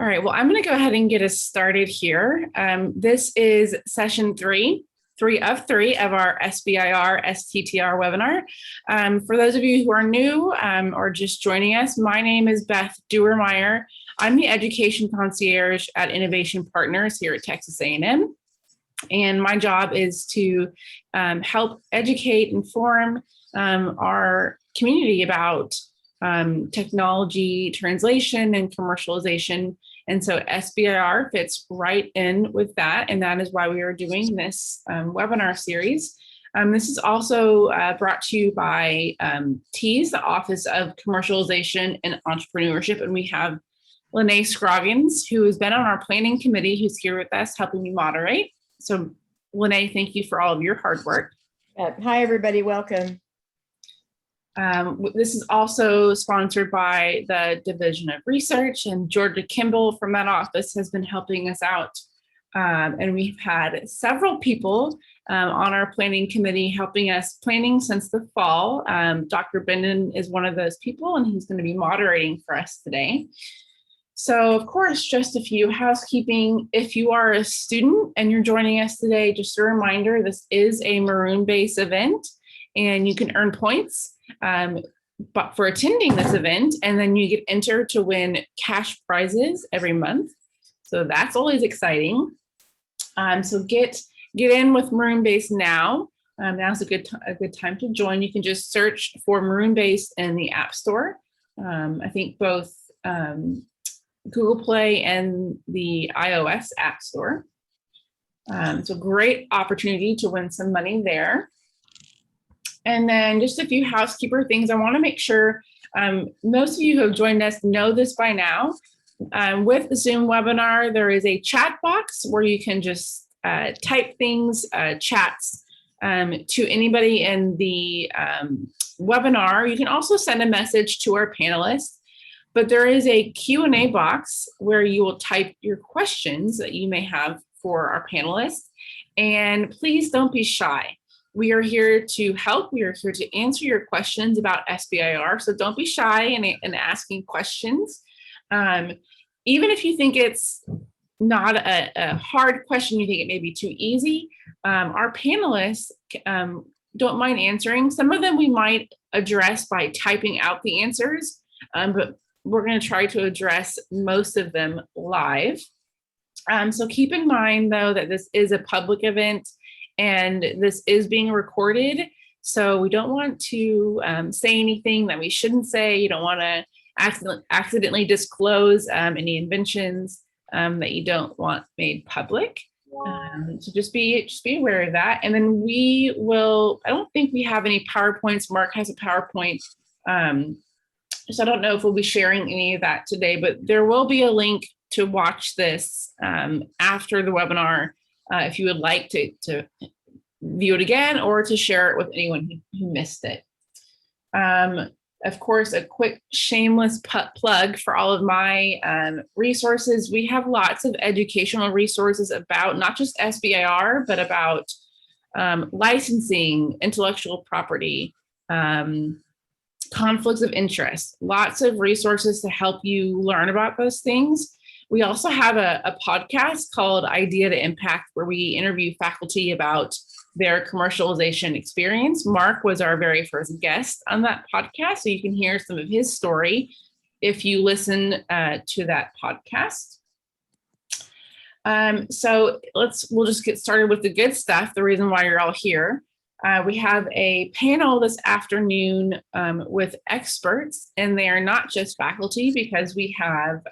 All right, well, I'm going to go ahead and get us started here. This is session three of our SBIR STTR webinar. For those of you who are new or just joining us, my name is Beth Duermeyer. I'm the Education Concierge at Innovation Partners here at Texas A&M. And my job is to help educate, inform our community about technology translation and commercialization. And so SBIR fits right in with that. And that is why we are doing this webinar series. This is also brought to you by TEAS, the Office of Commercialization and Entrepreneurship. And we have Lynne Scroggins, who has been on our planning committee, who's here with us helping me moderate. So Lynne, thank you for all of your hard work. Hi, everybody. Welcome. This is also sponsored by the Division of Research, and Georgia Kimball from that office has been helping us out. And we've had several people on our planning committee helping us planning since the fall. Dr. Benden is one of those people, and he's going to be moderating for us today. So, of course, just a few housekeeping. If you are a student and you're joining us today, just a reminder, this is a maroon-based event, and you can earn points but for attending this event, and then you get entered to win cash prizes every month. So that's always exciting. So get in with Maroon Base now. Now's a good time to join. You can just search for Maroon Base in the App Store. I think both Google Play and the iOS App Store. So great opportunity to win some money there. And then just a few housekeeper things. I want to make sure most of you who have joined us know this by now. With the Zoom webinar, there is a chat box where you can just type things, chats to anybody in the webinar. You can also send a message to our panelists, but there is a Q&A box where you will type your questions that you may have for our panelists. And please don't be shy. We are here to help. We are here to answer your questions about SBIR. So don't be shy in asking questions. Even if you think it's not a hard question, you think it may be too easy, our panelists don't mind answering. Some of them we might address by typing out the answers, but we're going to try to address most of them live. So keep in mind, though, that this is a public event and this is being recorded. So we don't want to say anything that we shouldn't say. You don't want to accidentally disclose any inventions that you don't want made public. So just be aware of that. And then we will, I don't think we have any PowerPoints. Mark has a PowerPoint. So I don't know if we'll be sharing any of that today, but there will be a link to watch this after the webinar if you would like to view it again or to share it with anyone who missed it. Of course, a quick shameless plug for all of my resources. We have lots of educational resources about not just SBIR, but about licensing, intellectual property, conflicts of interest, lots of resources to help you learn about those things. We also have a podcast called Idea to Impact, where we interview faculty about their commercialization experience. Mark was our very first guest on that podcast, so you can hear some of his story if you listen to that podcast. So we'll just get started with the good stuff, the reason why you're all here. We have a panel this afternoon with experts, and they are not just faculty, because we have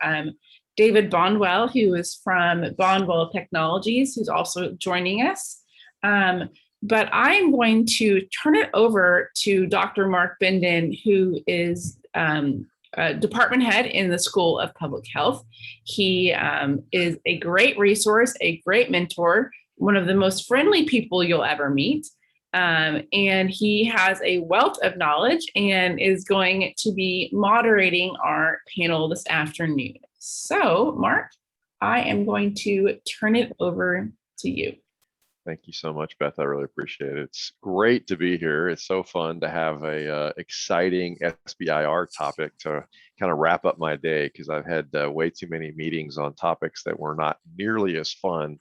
David Bondwell, who is from Bondwell Technologies, who's also joining us. But I'm going to turn it over to Dr. Mark Benden, who is a department head in the School of Public Health. He is a great resource, a great mentor, one of the most friendly people you'll ever meet. And he has a wealth of knowledge and is going to be moderating our panel this afternoon. So, Mark, I am going to turn it over to you. Thank you so much, Beth. I really appreciate it. It's great to be here. It's so fun to have a exciting SBIR topic to kind of wrap up my day, because I've had way too many meetings on topics that were not nearly as fun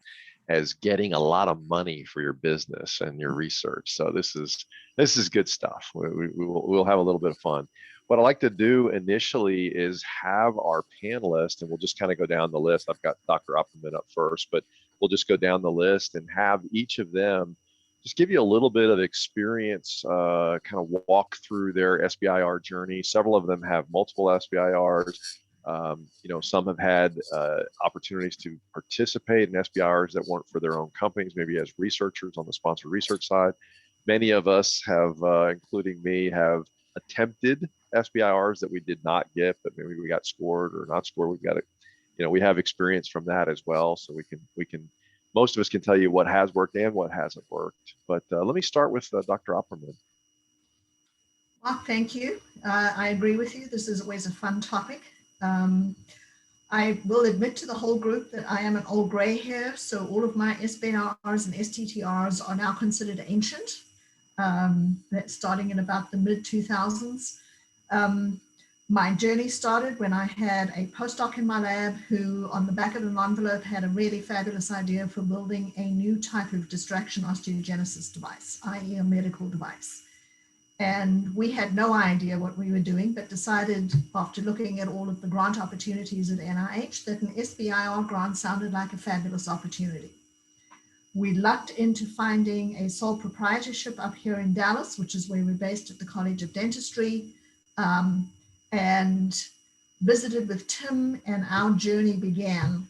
as getting a lot of money for your business and your research. So this is good stuff. We'll have a little bit of fun. What I like to do initially is have our panelists, and we'll just kind of go down the list. I've got Dr. Opperman up first, but we'll just go down the list and have each of them just give you a little bit of experience, kind of walk through their SBIR journey. Several of them have multiple SBIRs. Some have had opportunities to participate in SBIRs that weren't for their own companies, maybe as researchers on the sponsored research side. Many of us have, including me, have attempted SBIRs that we did not get, but maybe we got scored or not scored. We've got it. We have experience from that as well. So we can, most of us can tell you what has worked and what hasn't worked. But let me start with Dr. Opperman. Well, thank you. I agree with you. This is always a fun topic. I will admit to the whole group that I am an old gray hair, so all of my SBIRs and STTRs are now considered ancient, starting in about the mid-2000s. My journey started when I had a postdoc in my lab who, on the back of an envelope, had a really fabulous idea for building a new type of distraction osteogenesis device, i.e. a medical device. And we had no idea what we were doing, but decided after looking at all of the grant opportunities at NIH that an SBIR grant sounded like a fabulous opportunity. We lucked into finding a sole proprietorship up here in Dallas, which is where we're based at the College of Dentistry, and visited with Tim, and our journey began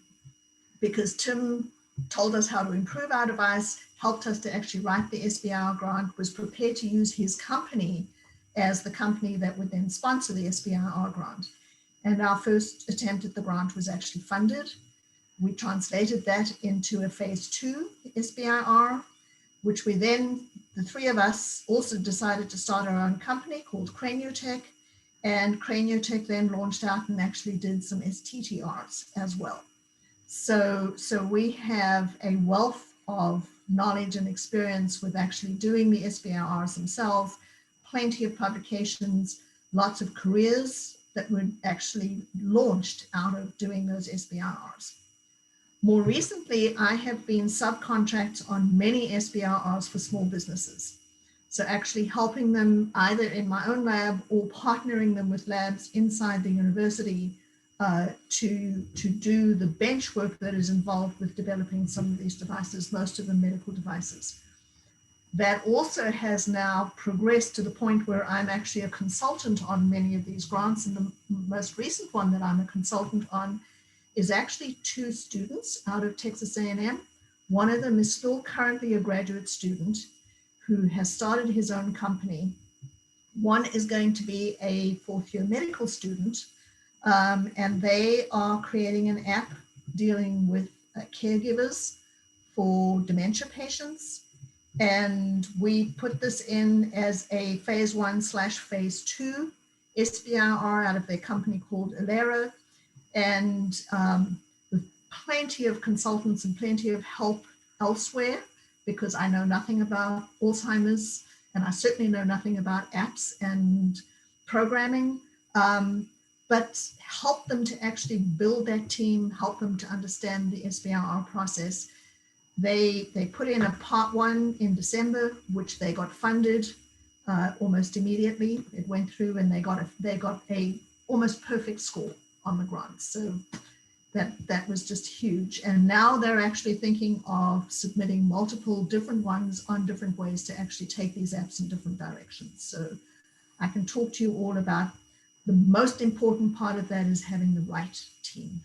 because Tim told us how to improve our device, helped us to actually write the SBIR grant, was prepared to use his company as the company that would then sponsor the SBIR grant. And our first attempt at the grant was actually funded. We translated that into a phase 2 SBIR, which we then, the three of us, also decided to start our own company called Craniotech. And Craniotech then launched out and actually did some STTRs as well. So we have a wealth of knowledge and experience with actually doing the SBIRs themselves, plenty of publications, lots of careers that were actually launched out of doing those SBIRs. More recently, I have been subcontract on many SBIRs for small businesses. So actually helping them either in my own lab or partnering them with labs inside the university to do the bench work that is involved with developing some of these devices, most of them medical devices. That also has now progressed to the point where I'm actually a consultant on many of these grants, and the most recent one that I'm a consultant on is actually 2 students out of Texas A&M. One of them is still currently a graduate student who has started his own company. One is going to be a 4th-year medical student, and they are creating an app dealing with caregivers for dementia patients. And we put this in as a phase 1/phase 2 SBIR out of their company called Accelerator. And with plenty of consultants and plenty of help elsewhere, because I know nothing about Alzheimer's, and I certainly know nothing about apps and programming, but help them to actually build that team, help them to understand the SBIR process. They put in a part 1 in December, which they got funded almost immediately. It went through and they got a almost perfect score on the grant. So that was just huge. And now they're actually thinking of submitting multiple different ones on different ways to actually take these apps in different directions. So I can talk to you all about the most important part of that is having the right team.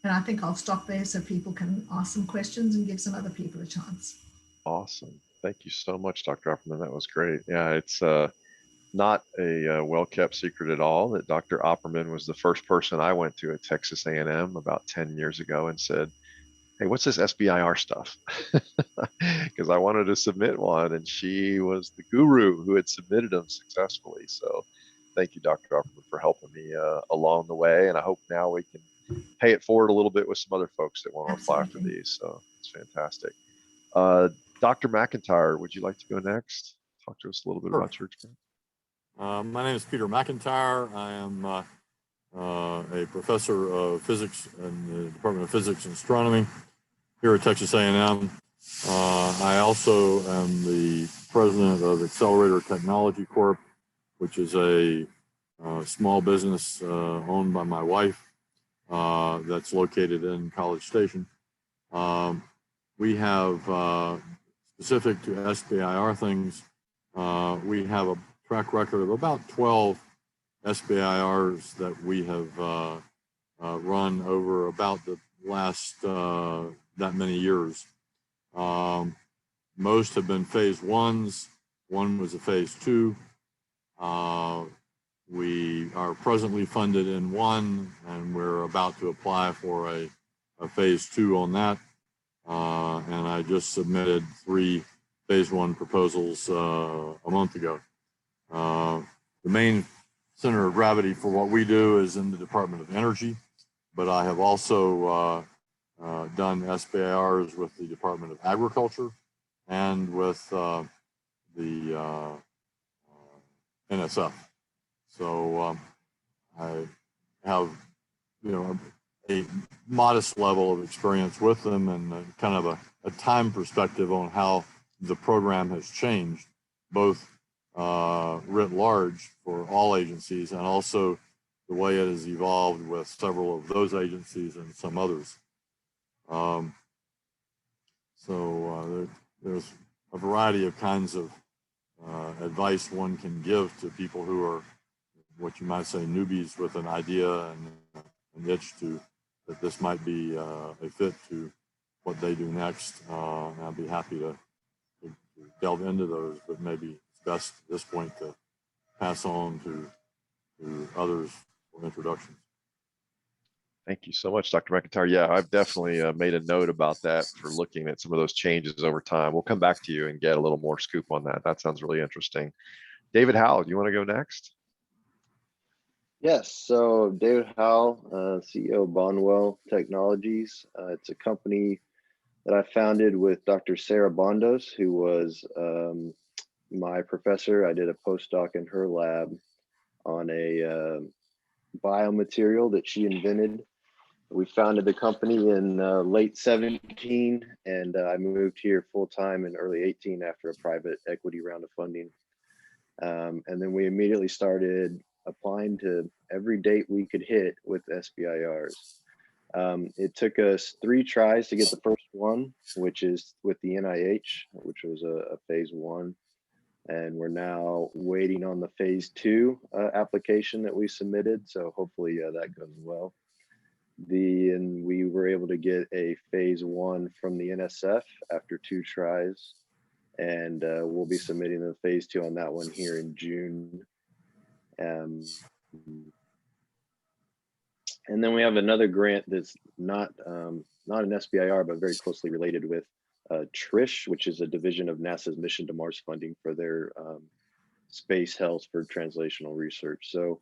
And I think I'll stop there so people can ask some questions and give some other people a chance. Awesome. Thank you so much, Dr. Opperman. That was great. Yeah, it's not a well-kept secret at all that Dr. Opperman was the first person I went to at Texas A&M about 10 years ago and said, hey, what's this SBIR stuff? Because I wanted to submit one, and she was the guru who had submitted them successfully. So thank you, Dr. Opperman, for helping me along the way. And I hope now we can pay it forward a little bit with some other folks that want to apply for Absolutely. these. So it's fantastic. Dr. McIntyre, would you like to go next? Talk to us a little bit Sure. about your experience. My name is Peter McIntyre. I am a professor of physics in the Department of Physics and Astronomy here at Texas A&M. I also am the president of Accelerator Technology Corp, which is a small business owned by my wife that's located in College Station. We have, specific to SBIR things, we have a track record of about 12 SBIRs that we have run over about the last that many years. Most have been phase 1s. One was a phase 2. We are presently funded in one, and we're about to apply for a phase 2 on that. And I just submitted 3 phase 1 proposals a month ago. The main center of gravity for what we do is in the Department of Energy, but I have also done SBIRs with the Department of Agriculture and with the NSF. So I have, a modest level of experience with them, and kind of a time perspective on how the program has changed, both writ large for all agencies, and also the way it has evolved with several of those agencies and some others. There's a variety of kinds of advice one can give to people who are what you might say newbies with an idea and an itch to that this might be a fit to what they do next. And I'd be happy to delve into those, but maybe it's best at this point to pass on to others for introductions. Thank you so much, Dr. McIntyre. Yeah, I've definitely made a note about that for looking at some of those changes over time. We'll come back to you and get a little more scoop on that. That sounds really interesting. David Howell, do you want to go next? Yes, so David Howell, CEO of Bondwell Technologies. It's a company that I founded with Dr. Sarah Bondos, who was my professor. I did a postdoc in her lab on a biomaterial that she invented. We founded the company in late 17, and I moved here full-time in early 18 after a private equity round of funding. And then we immediately started applying to every date we could hit with SBIRs. It took us 3 tries to get the first one, which is with the NIH, which was a phase 1. And we're now waiting on the phase 2 application that we submitted. So hopefully that goes well. And we were able to get a phase 1 from the NSF after 2 tries. And we'll be submitting the phase 2 on that one here in June. And then we have another grant that's not an SBIR, but very closely related with TRISH, which is a division of NASA's Mission to Mars funding for their space health for translational research. So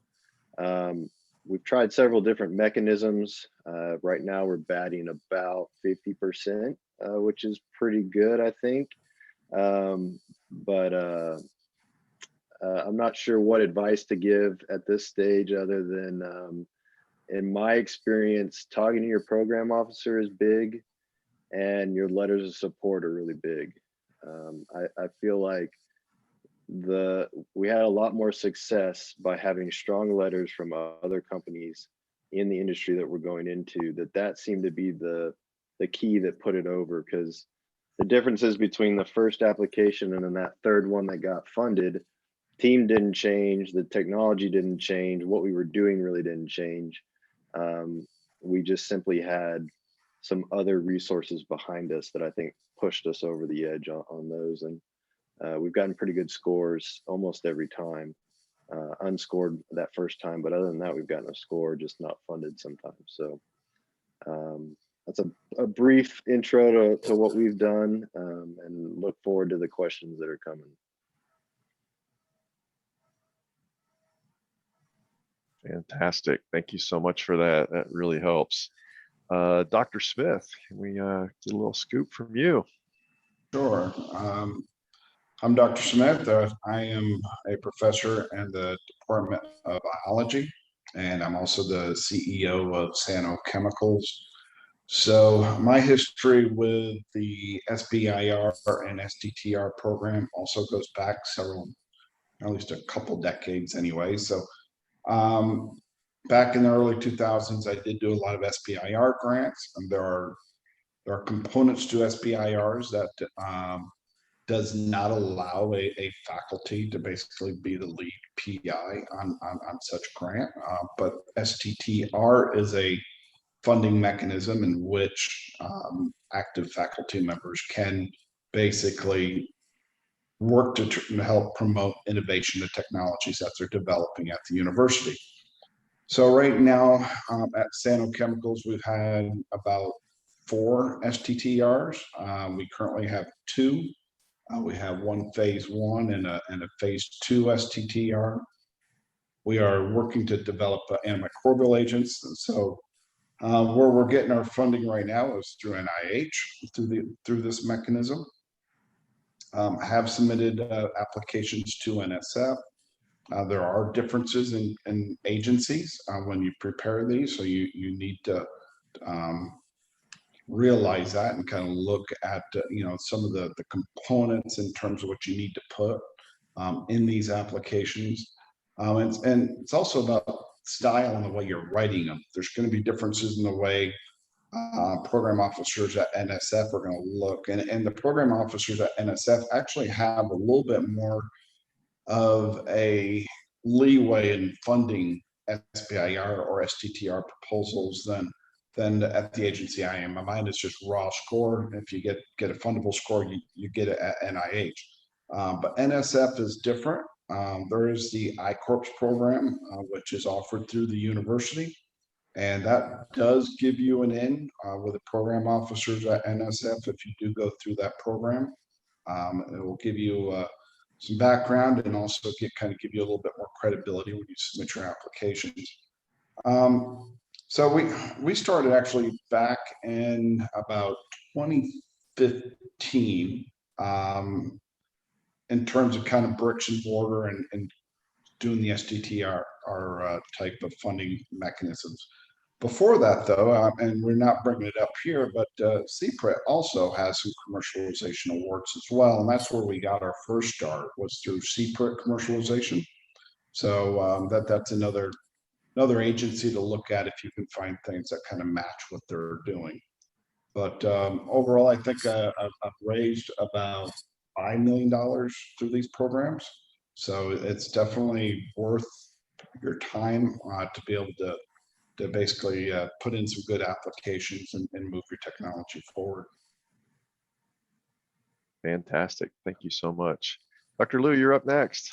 we've tried several different mechanisms. Right now we're batting about 50%, which is pretty good, I think. But I'm not sure what advice to give at this stage other than, in my experience, talking to your program officer is big, and your letters of support are really big. I feel like we had a lot more success by having strong letters from other companies in the industry that we're going into. That seemed to be the key that put it over, because the differences between the first application and then that third one that got funded, team didn't change, the technology didn't change, what we were doing really didn't change. We just simply had some other resources behind us that I think pushed us over the edge on those. And we've gotten pretty good scores almost every time, unscored that first time, but other than that, we've gotten a score, just not funded sometimes. So that's a brief intro to what we've done, and look forward to the questions that are coming. Fantastic. Thank you so much for that. That really helps. Dr. Smith, can we get a little scoop from you? Sure. I'm Dr. Smith. I am a professor in the Department of Biology, and I'm also the CEO of Sano Chemicals. So my history with the SBIR and STTR program also goes back at least a couple decades anyway. So back in the early 2000s, I did do a lot of SBIR grants, and there are components to SBIRs that does not allow a faculty to basically be the lead PI on such grant. But STTR is a funding mechanism in which active faculty members can basically work to help promote innovation and technologies that they're developing at the university. So right now at Sano Chemicals, we've had about 4 STTRs. We currently have 2. We have one phase 1 and a phase 2 STTR. We are working to develop antimicrobial agents. And so where we're getting our funding right now is through NIH, through this mechanism. Have submitted applications to NSF. There are differences in agencies when you prepare these, so you need to realize that and kind of look at some of the components in terms of what you need to put in these applications. And it's also about style and the way you're writing them. There's going to be differences in the way program officers at NSF are going to look, and the program officers at NSF actually have a little bit more of a leeway in funding SBIR or STTR proposals than at the agency I am. Mine is just raw score. If you get a fundable score, you get it at NIH. But NSF is different. There is the I-Corps program, which is offered through the university. And that does give you an in with the program officers at NSF if you do go through that program. It will give you some background and also kind of give you a little bit more credibility when you submit your applications. So we started actually back in about 2015 in terms of kind of bricks and mortar and doing the STTR type of funding mechanisms. Before that, though, and we're not bringing it up here, but CPRIT also has some commercialization awards as well, and that's where we got our first start, was through CPRIT commercialization. So that's another agency to look at if you can find things that kind of match what they're doing. But overall, I think I've raised about $5 million through these programs. So it's definitely worth your time to be able to basically put in some good applications and move your technology forward. Fantastic. Thank you so much. Dr. Liu, you're up next.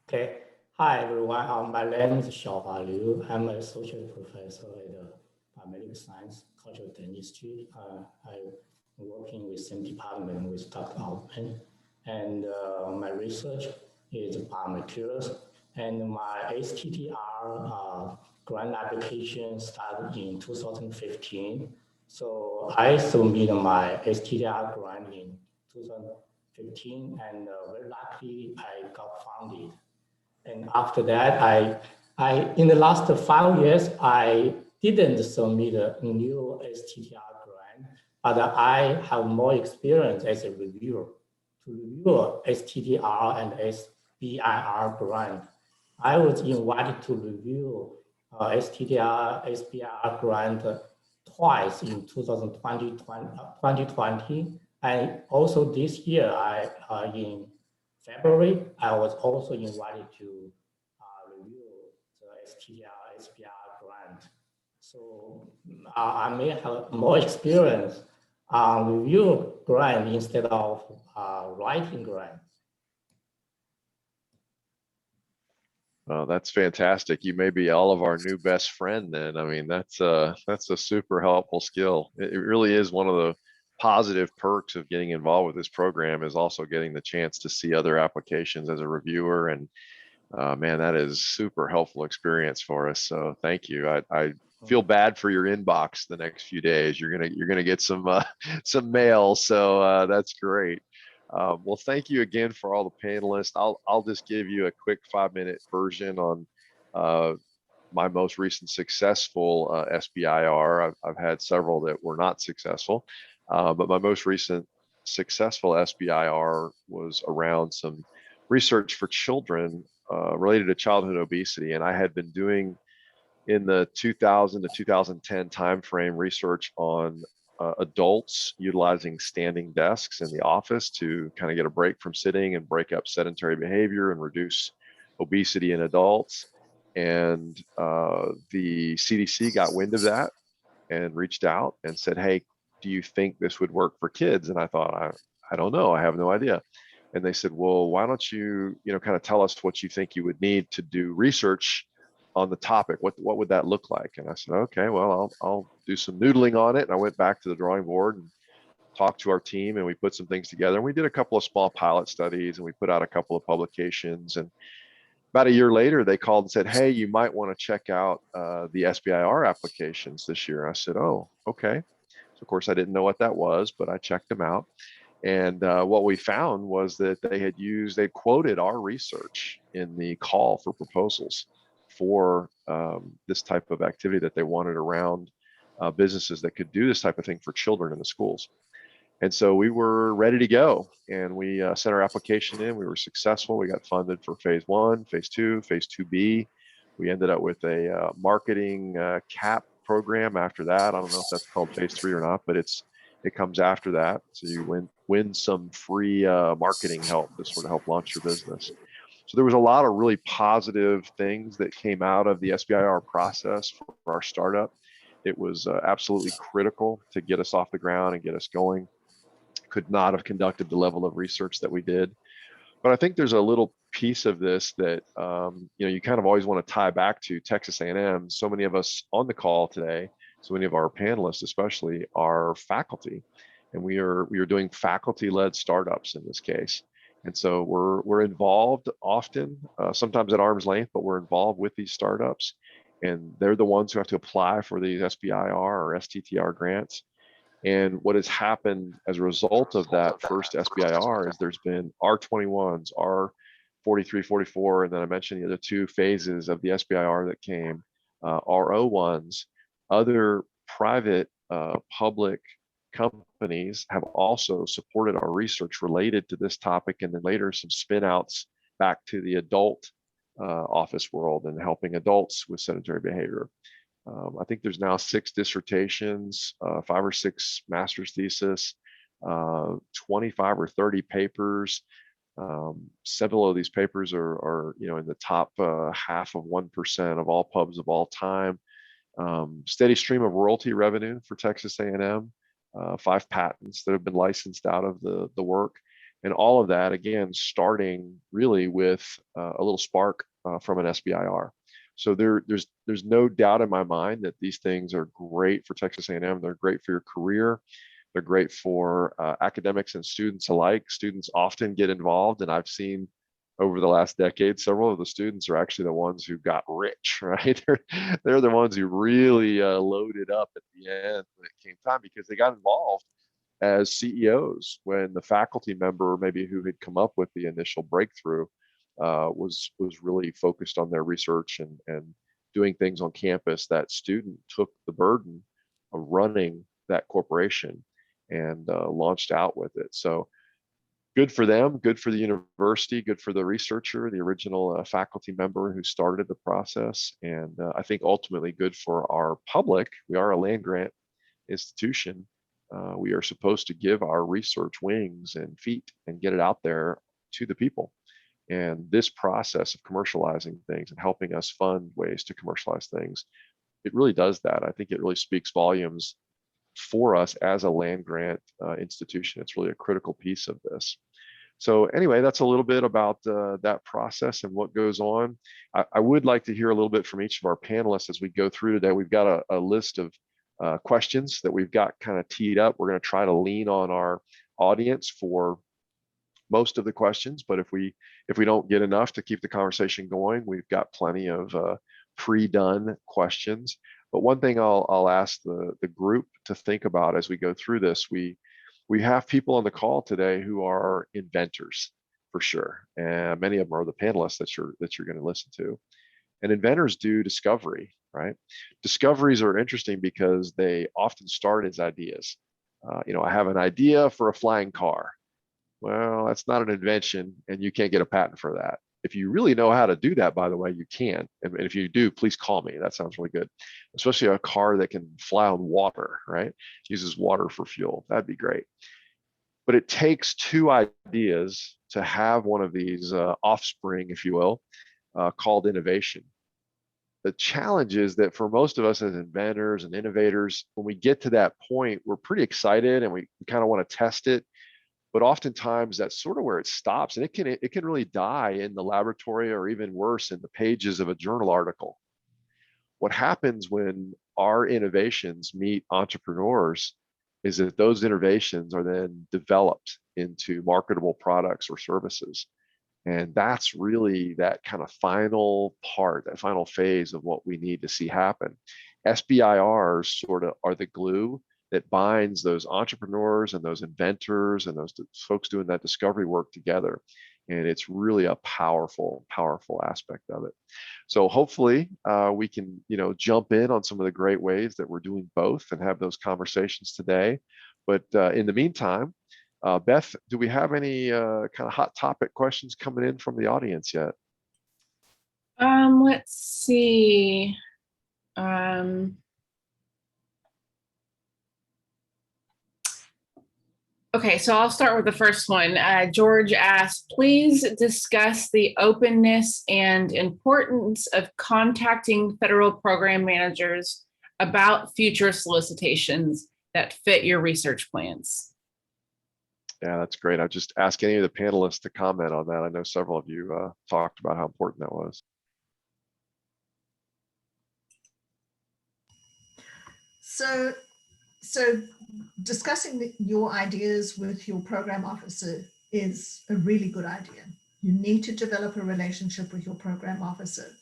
Okay. Hi, everyone. My name is Xiaohua Liu. I'm an associate professor at the Biomedical Science, Cultural Dentistry. I'm working with same department with Dr. Opperman. And my research is biomaterials. And my STTR grant application started in 2015. So I submitted my STTR grant in 2015, and very luckily I got funded. And after that, I in the last 5 years, I didn't submit a new STTR grant, but I have more experience as a reviewer to review STTR and SBIR grant. I was invited to review STTR, SBIR grant twice in 2020, and also this year, in February, I was also invited to review the STTR, SBIR grant. So I may have more experience on review grant instead of writing grant. Oh, that's fantastic. You may be all of our new best friend then. I mean, that's a super helpful skill. It really is one of the positive perks of getting involved with this program, is also getting the chance to see other applications as a reviewer. And Man, that is super helpful experience for us. So thank you. I feel bad for your inbox the next few days. You're gonna get some some mail. So that's great. Well, thank you again for all the panelists. I'll just give you a quick 5-minute version on my most recent successful SBIR. I've had several that were not successful, but my most recent successful SBIR was around some research for children related to childhood obesity. And I had been doing in the 2000 to 2010 timeframe research on adults utilizing standing desks in the office to kind of get a break from sitting and break up sedentary behavior and reduce obesity in adults. And the CDC got wind of that and reached out and said, hey, do you think this would work for kids? And I thought, I don't know, I have no idea. And they said, well, why don't you, kind of tell us what you think you would need to do research on the topic? What would that look like? And I said, okay, well, I'll do some noodling on it. And I went back to the drawing board and talked to our team, and we put some things together. And we did a couple of small pilot studies, and we put out a couple of publications. And about a year later, they called and said, hey, you might want to check out the SBIR applications this year. I said, oh, okay. So of course, I didn't know what that was, but I checked them out. And what we found was that they quoted our research in the call for proposals for this type of activity that they wanted around businesses that could do this type of thing for children in the schools. And so we were ready to go, and we sent our application in. We were successful. We got funded for phase 1, phase 2, phase 2B. We ended up with a marketing cap program after that. I don't know if that's called phase 3 or not, but it comes after that. So you win some free marketing help to sort of help launch your business. So there was a lot of really positive things that came out of the SBIR process for our startup. It was absolutely critical to get us off the ground and get us going. Could not have conducted the level of research that we did. But I think there's a little piece of this that you kind of always want to tie back to Texas A&M. So many of us on the call today, so many of our panelists especially, are faculty, and we are doing faculty-led startups in this case. And so we're involved often, sometimes at arm's length, but we're involved with these startups, and they're the ones who have to apply for these SBIR or STTR grants. And what has happened as a result of that first SBIR is there's been R21s, R43, 44, and then I mentioned the other 2 phases of the SBIR that came, R01s. Other private public companies have also supported our research related to this topic, and then later some spin outs back to the adult office world and helping adults with sedentary behavior. I think there's now 6 dissertations, 5 or 6 master's theses, 25 or 30 papers. Several of these papers are in the top half of 1% of all pubs of all time. Steady stream of royalty revenue for Texas A&M, 5 patents that have been licensed out of the work. And all of that, again, starting really with a little spark from an SBIR. So there's no doubt in my mind that these things are great for Texas A&M. They're great for your career. They're great for academics and students alike. Students often get involved, and I've seen over the last decade, several of the students are actually the ones who got rich, right? They're the ones who really loaded up at the end when it came time, because they got involved as CEOs when the faculty member maybe who had come up with the initial breakthrough was really focused on their research and doing things on campus. That student took the burden of running that corporation and launched out with it. So good for them, good for the university, good for the researcher, the original faculty member who started the process, and I think ultimately good for our public. We are a land grant institution. We are supposed to give our research wings and feet and get it out there to the people. And this process of commercializing things and helping us fund ways to commercialize things, it really does that. I think it really speaks volumes for us as a land grant institution. It's really a critical piece of this. So anyway, that's a little bit about that process and what goes on. I would like to hear a little bit from each of our panelists as we go through today. We've got a list of questions that we've got kind of teed up. We're going to try to lean on our audience for most of the questions, but if we don't get enough to keep the conversation going, we've got plenty of pre-done questions. But one thing I'll ask the group to think about as we go through this, we have people on the call today who are inventors for sure, and many of them are the panelists that you're going to listen to. And inventors do discovery, right? Discoveries are interesting because they often start as ideas. I have an idea for a flying car. Well, that's not an invention, and you can't get a patent for that. If you really know how to do that, by the way, you can. And if you do, please call me. That sounds really good. Especially a car that can fly on water, right? Uses water for fuel. That'd be great. But it takes two ideas to have one of these offspring, if you will, called innovation. The challenge is that for most of us as inventors and innovators, when we get to that point, we're pretty excited and we kind of want to test it. But oftentimes that's sort of where it stops, and it can really die in the laboratory, or even worse, in the pages of a journal article. What happens when our innovations meet entrepreneurs is that those innovations are then developed into marketable products or services. And that's really that kind of final part, that final phase of what we need to see happen. SBIRs sort of are the glue that binds those entrepreneurs and those inventors and those folks doing that discovery work together. And it's really a powerful, powerful aspect of it. So hopefully we can, jump in on some of the great ways that we're doing both and have those conversations today. But in the meantime, Beth, do we have any kind of hot topic questions coming in from the audience yet? Let's see. Okay, so I'll start with the first one. George asked, please discuss the openness and importance of contacting federal program managers about future solicitations that fit your research plans. Yeah, that's great. I'll just ask any of the panelists to comment on that. I know several of you talked about how important that was. So discussing your ideas with your program officer is a really good idea. You need to develop a relationship with your program officer.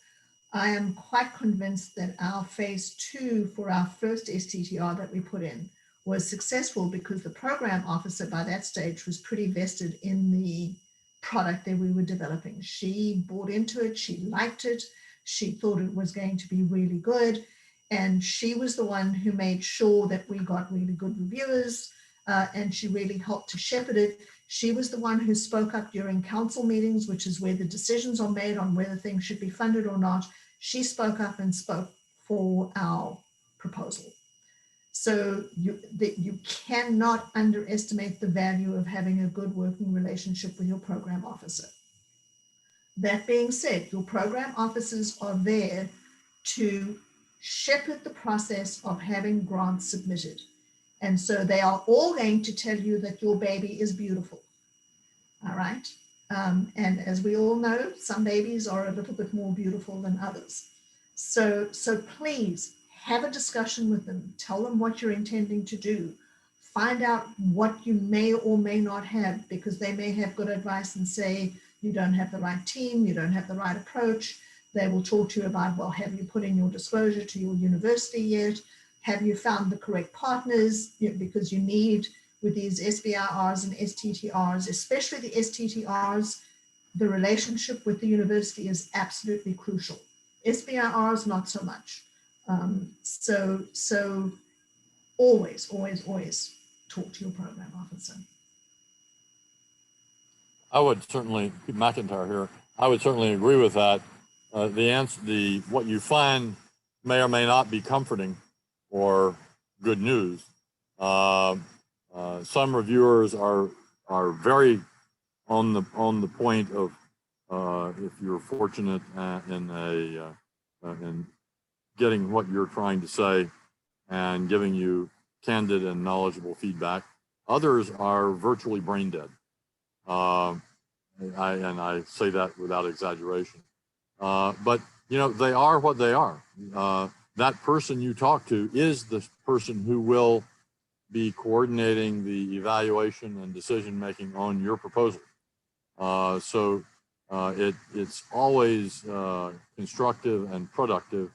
I am quite convinced that our phase 2 for our first STTR that we put in was successful because the program officer by that stage was pretty vested in the product that we were developing. She bought into it, she liked it, she thought it was going to be really good. And she was the one who made sure that we got really good reviewers, and she really helped to shepherd it. She was the one who spoke up during council meetings, which is where the decisions are made on whether things should be funded or not. She spoke up and spoke for our proposal. So you cannot underestimate the value of having a good working relationship with your program officer. That being said, your program officers are there to shepherd the process of having grants submitted. And so they are all going to tell you that your baby is beautiful. All right. And as we all know, some babies are a little bit more beautiful than others. So please have a discussion with them. Tell them what you're intending to do. Find out what you may or may not have, because they may have good advice and say, you don't have the right team, you don't have the right approach. They will talk to you about, well, have you put in your disclosure to your university yet? Have you found the correct partners? Because you need, with these SBIRs and STTRs, especially the STTRs, the relationship with the university is absolutely crucial. SBIRs, not so much. So always, always, always talk to your program officer. I would certainly, McIntyre here, I would certainly agree with that. What you find may or may not be comforting or good news. Some reviewers are very on the point of if you're fortunate in getting what you're trying to say and giving you candid and knowledgeable feedback. Others are virtually brain dead. I say that without exaggeration. But they are what they are. That person you talk to is the person who will be coordinating the evaluation and decision making on your proposal. It's always constructive and productive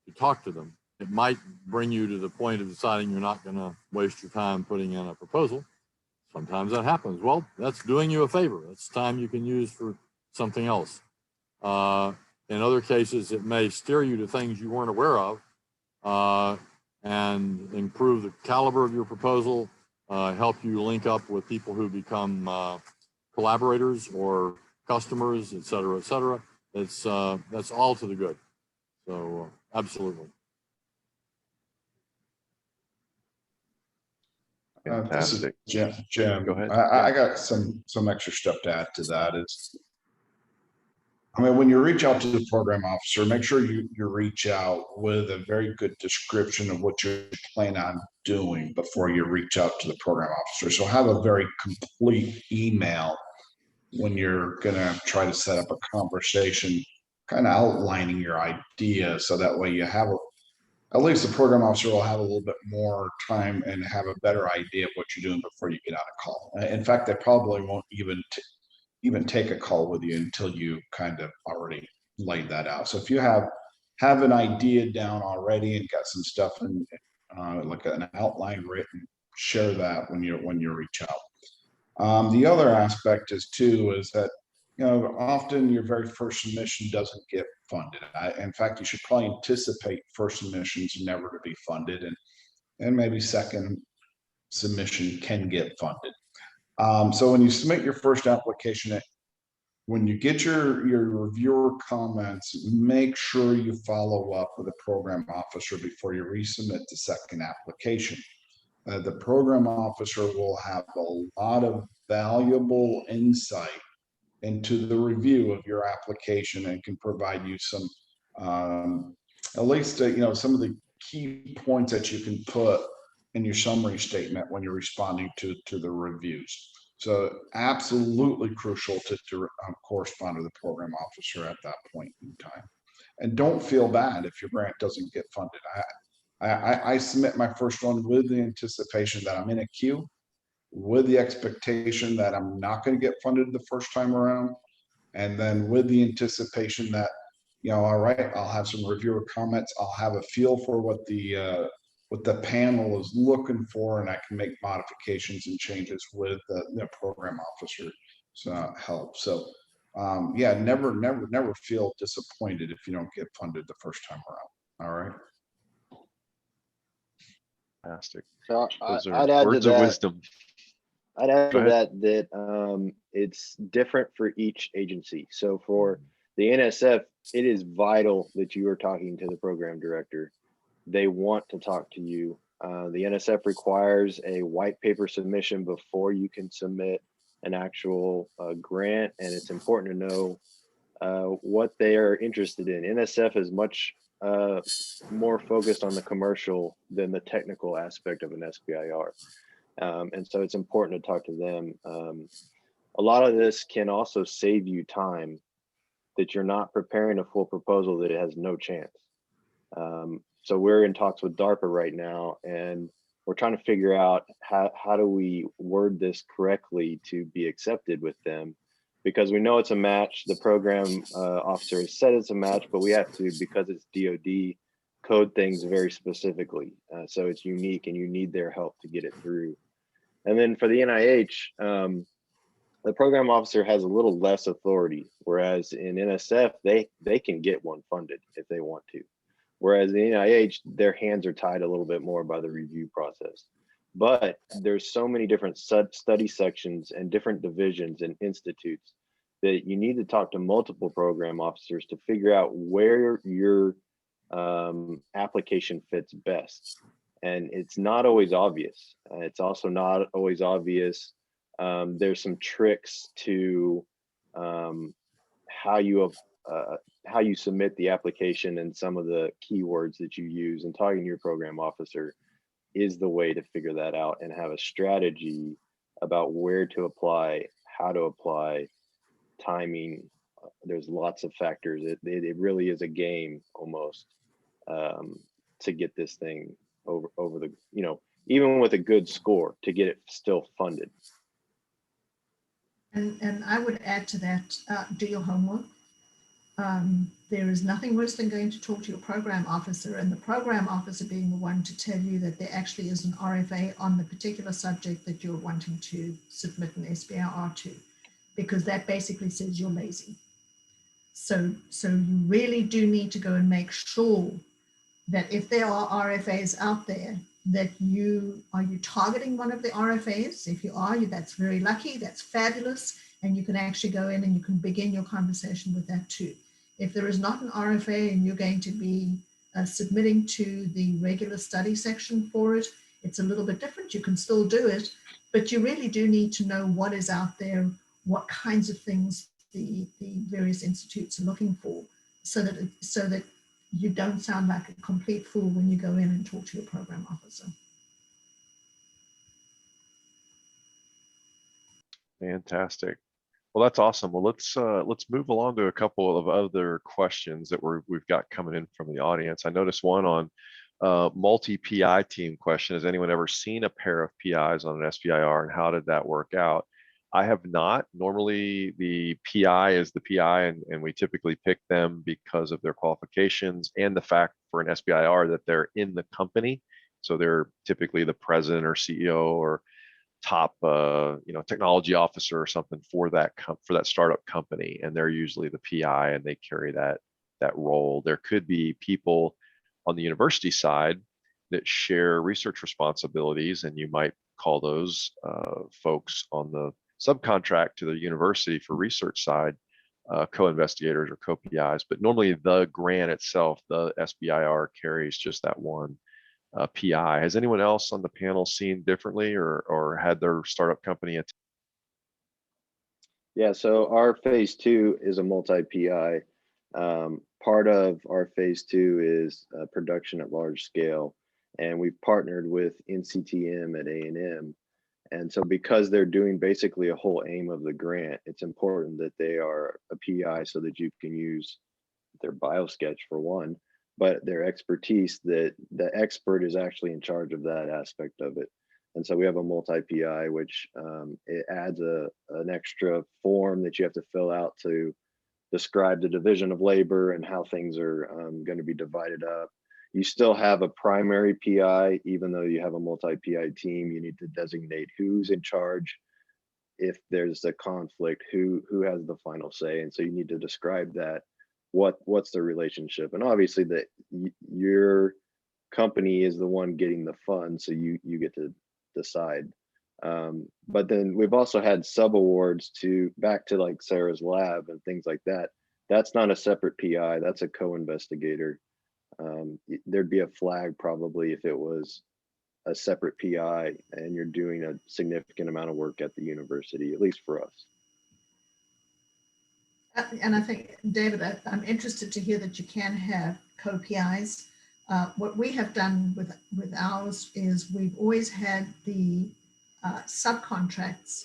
to talk to them. It might bring you to the point of deciding you're not going to waste your time putting in a proposal. Sometimes that happens. Well, that's doing you a favor. That's time you can use for something else. In other cases, it may steer you to things you weren't aware of and improve the caliber of your proposal, help you link up with people who become collaborators or customers, et cetera, et cetera. That's all to the good. So absolutely. Fantastic. This is Jim. Go ahead. I got some extra stuff to add to that. I mean, when you reach out to the program officer, make sure you reach out with a very good description of what you plan on doing before you reach out to the program officer. So have a very complete email when you're gonna try to set up a conversation, kind of outlining your idea, so that way you have at least the program officer will have a little bit more time and have a better idea of what you're doing before you get on a call. In fact, they probably won't even take a call with you until you kind of already laid that out. So if you have an idea down already and got some stuff in like an outline written, share that when you reach out. The other aspect is that often your very first submission doesn't get funded. In fact, you should probably anticipate first submissions never to be funded, and maybe second submission can get funded. So when you submit your first application, when you get your reviewer comments, make sure you follow up with a program officer before you resubmit the second application. The program officer will have a lot of valuable insight into the review of your application and can provide you some, at least, some of the key points that you can put in your summary statement when you're responding to the reviews. So absolutely crucial to correspond to the program officer at that point in time. And don't feel bad if your grant doesn't get funded. I submit my first one with the anticipation that I'm in a queue, with the expectation that I'm not going to get funded the first time around, and then with the anticipation that, all right, I'll have some reviewer comments, I'll have a feel for what the panel is looking for, and I can make modifications and changes with the program officer's help. So yeah, never feel disappointed if you don't get funded the first time around. All right. Fantastic. So Those are I'd add words to of that. wisdom. I'd add Go to ahead. that it's different for each agency. So for the NSF, it is vital that you are talking to the program director. They want to talk to you. The NSF requires a white paper submission before you can submit an actual grant, and it's important to know what they are interested in. NSF is much more focused on the commercial than the technical aspect of an SBIR. And so it's important to talk to them. A lot of this can also save you time that you're not preparing a full proposal that it has no chance. So we're in talks with DARPA right now, and we're trying to figure out how do we word this correctly to be accepted with them, because we know it's a match. The program officer has said it's a match, but we have to, because it's DoD, code things very specifically. So it's unique, and you need their help to get it through. And then for the NIH, the program officer has a little less authority, whereas in NSF, they can get one funded if they want to. Whereas the NIH, their hands are tied a little bit more by the review process. But there's so many different study sections and different divisions and institutes that you need to talk to multiple program officers to figure out where your application fits best. And it's not always obvious. It's also not always obvious. There's some tricks to how you submit the application, and some of the keywords that you use, and talking to your program officer is the way to figure that out and have a strategy about where to apply, how to apply, timing. There's lots of factors. It really is a game almost to get this thing over the, even with a good score, to get it still funded. And I would add to that, do your homework. There is nothing worse than going to talk to your program officer and the program officer being the one to tell you that there actually is an RFA on the particular subject that you're wanting to submit an SBIR to, because that basically says you're lazy. So you really do need to go and make sure that if there are RFAs out there, that you targeting one of the RFAs? If you are, that's very lucky, that's fabulous, and you can actually go in and you can begin your conversation with that too. If there is not an RFA and you're going to be submitting to the regular study section for it, it's a little bit different. You can still do it, but you really do need to know what is out there, what kinds of things the various institutes are looking for, so that you don't sound like a complete fool when you go in and talk to your program officer. Fantastic. Well, that's awesome. Well, let's move along to a couple of other questions that we've got coming in from the audience. I noticed one on multi-PI team question. Has anyone ever seen a pair of PIs on an SBIR, and how did that work out? I have not. Normally the PI is the PI, and we typically pick them because of their qualifications and the fact for an SBIR that they're in the company. So they're typically the president or CEO or top technology officer or something for that startup company, and they're usually the PI and they carry that role. There could be people on the university side that share research responsibilities, and you might call those folks on the subcontract to the university for research side co-investigators or co-PIs. But normally the grant itself, the SBIR, carries just that one PI. Has anyone else on the panel seen differently or had their startup company? Yeah, so our phase 2 is a multi-PI. Part of our phase 2 is production at large scale, and we've partnered with NCTM at A&M. And so because they're doing basically a whole aim of the grant, it's important that they are a PI so that you can use their biosketch for one, but their expertise, that the expert is actually in charge of that aspect of it. And so we have a multi-PI, which it adds an extra form that you have to fill out to describe the division of labor and how things are going to be divided up. You still have a primary PI, even though you have a multi-PI team. You need to designate who's in charge. If there's a conflict, who has the final say. And so you need to describe that. What's the relationship? And obviously that your company is the one getting the funds, so you get to decide. But then we've also had sub awards back to like Sarah's lab and things like that. That's not a separate PI, that's a co-investigator. There'd be a flag probably if it was a separate PI and you're doing a significant amount of work at the university, at least for us. And I think, David, I'm interested to hear that you can have co-PIs. What we have done with ours is we've always had the subcontracts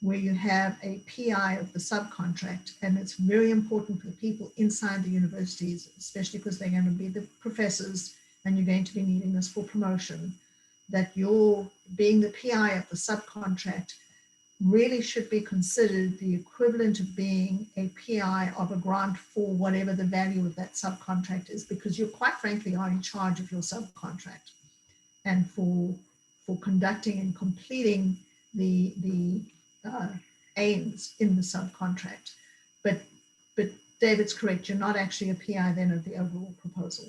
where you have a PI of the subcontract, and it's very important for the people inside the universities, especially because they're going to be the professors and you're going to be needing this for promotion, that you're being the PI of the subcontract really should be considered the equivalent of being a PI of a grant for whatever the value of that subcontract is, because you quite frankly are in charge of your subcontract and for conducting and completing the aims in the subcontract. But David's correct, you're not actually a PI then of the overall proposal,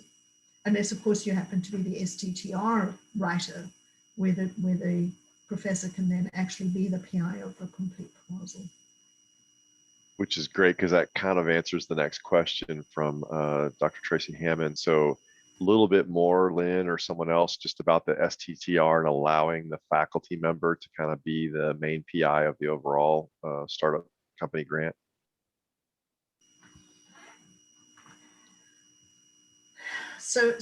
unless of course you happen to be the STTR writer, where the professor can then actually be the PI of the complete proposal. Which is great, because that kind of answers the next question from Dr. Tracy Hammond. So a little bit more, Lynn or someone else, just about the STTR and allowing the faculty member to kind of be the main PI of the overall startup company grant. So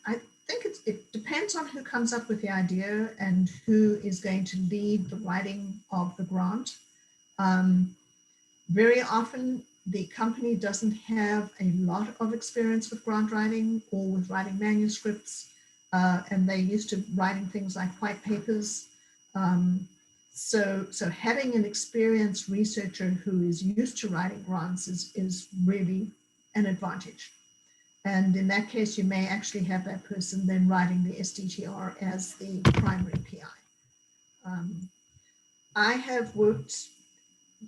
I think it depends on who comes up with the idea and who is going to lead the writing of the grant. Very often the company doesn't have a lot of experience with grant writing or with writing manuscripts, and they're used to writing things like white papers. So having an experienced researcher who is used to writing grants is really an advantage. And in that case, you may actually have that person then writing the STTR as the primary PI. I have worked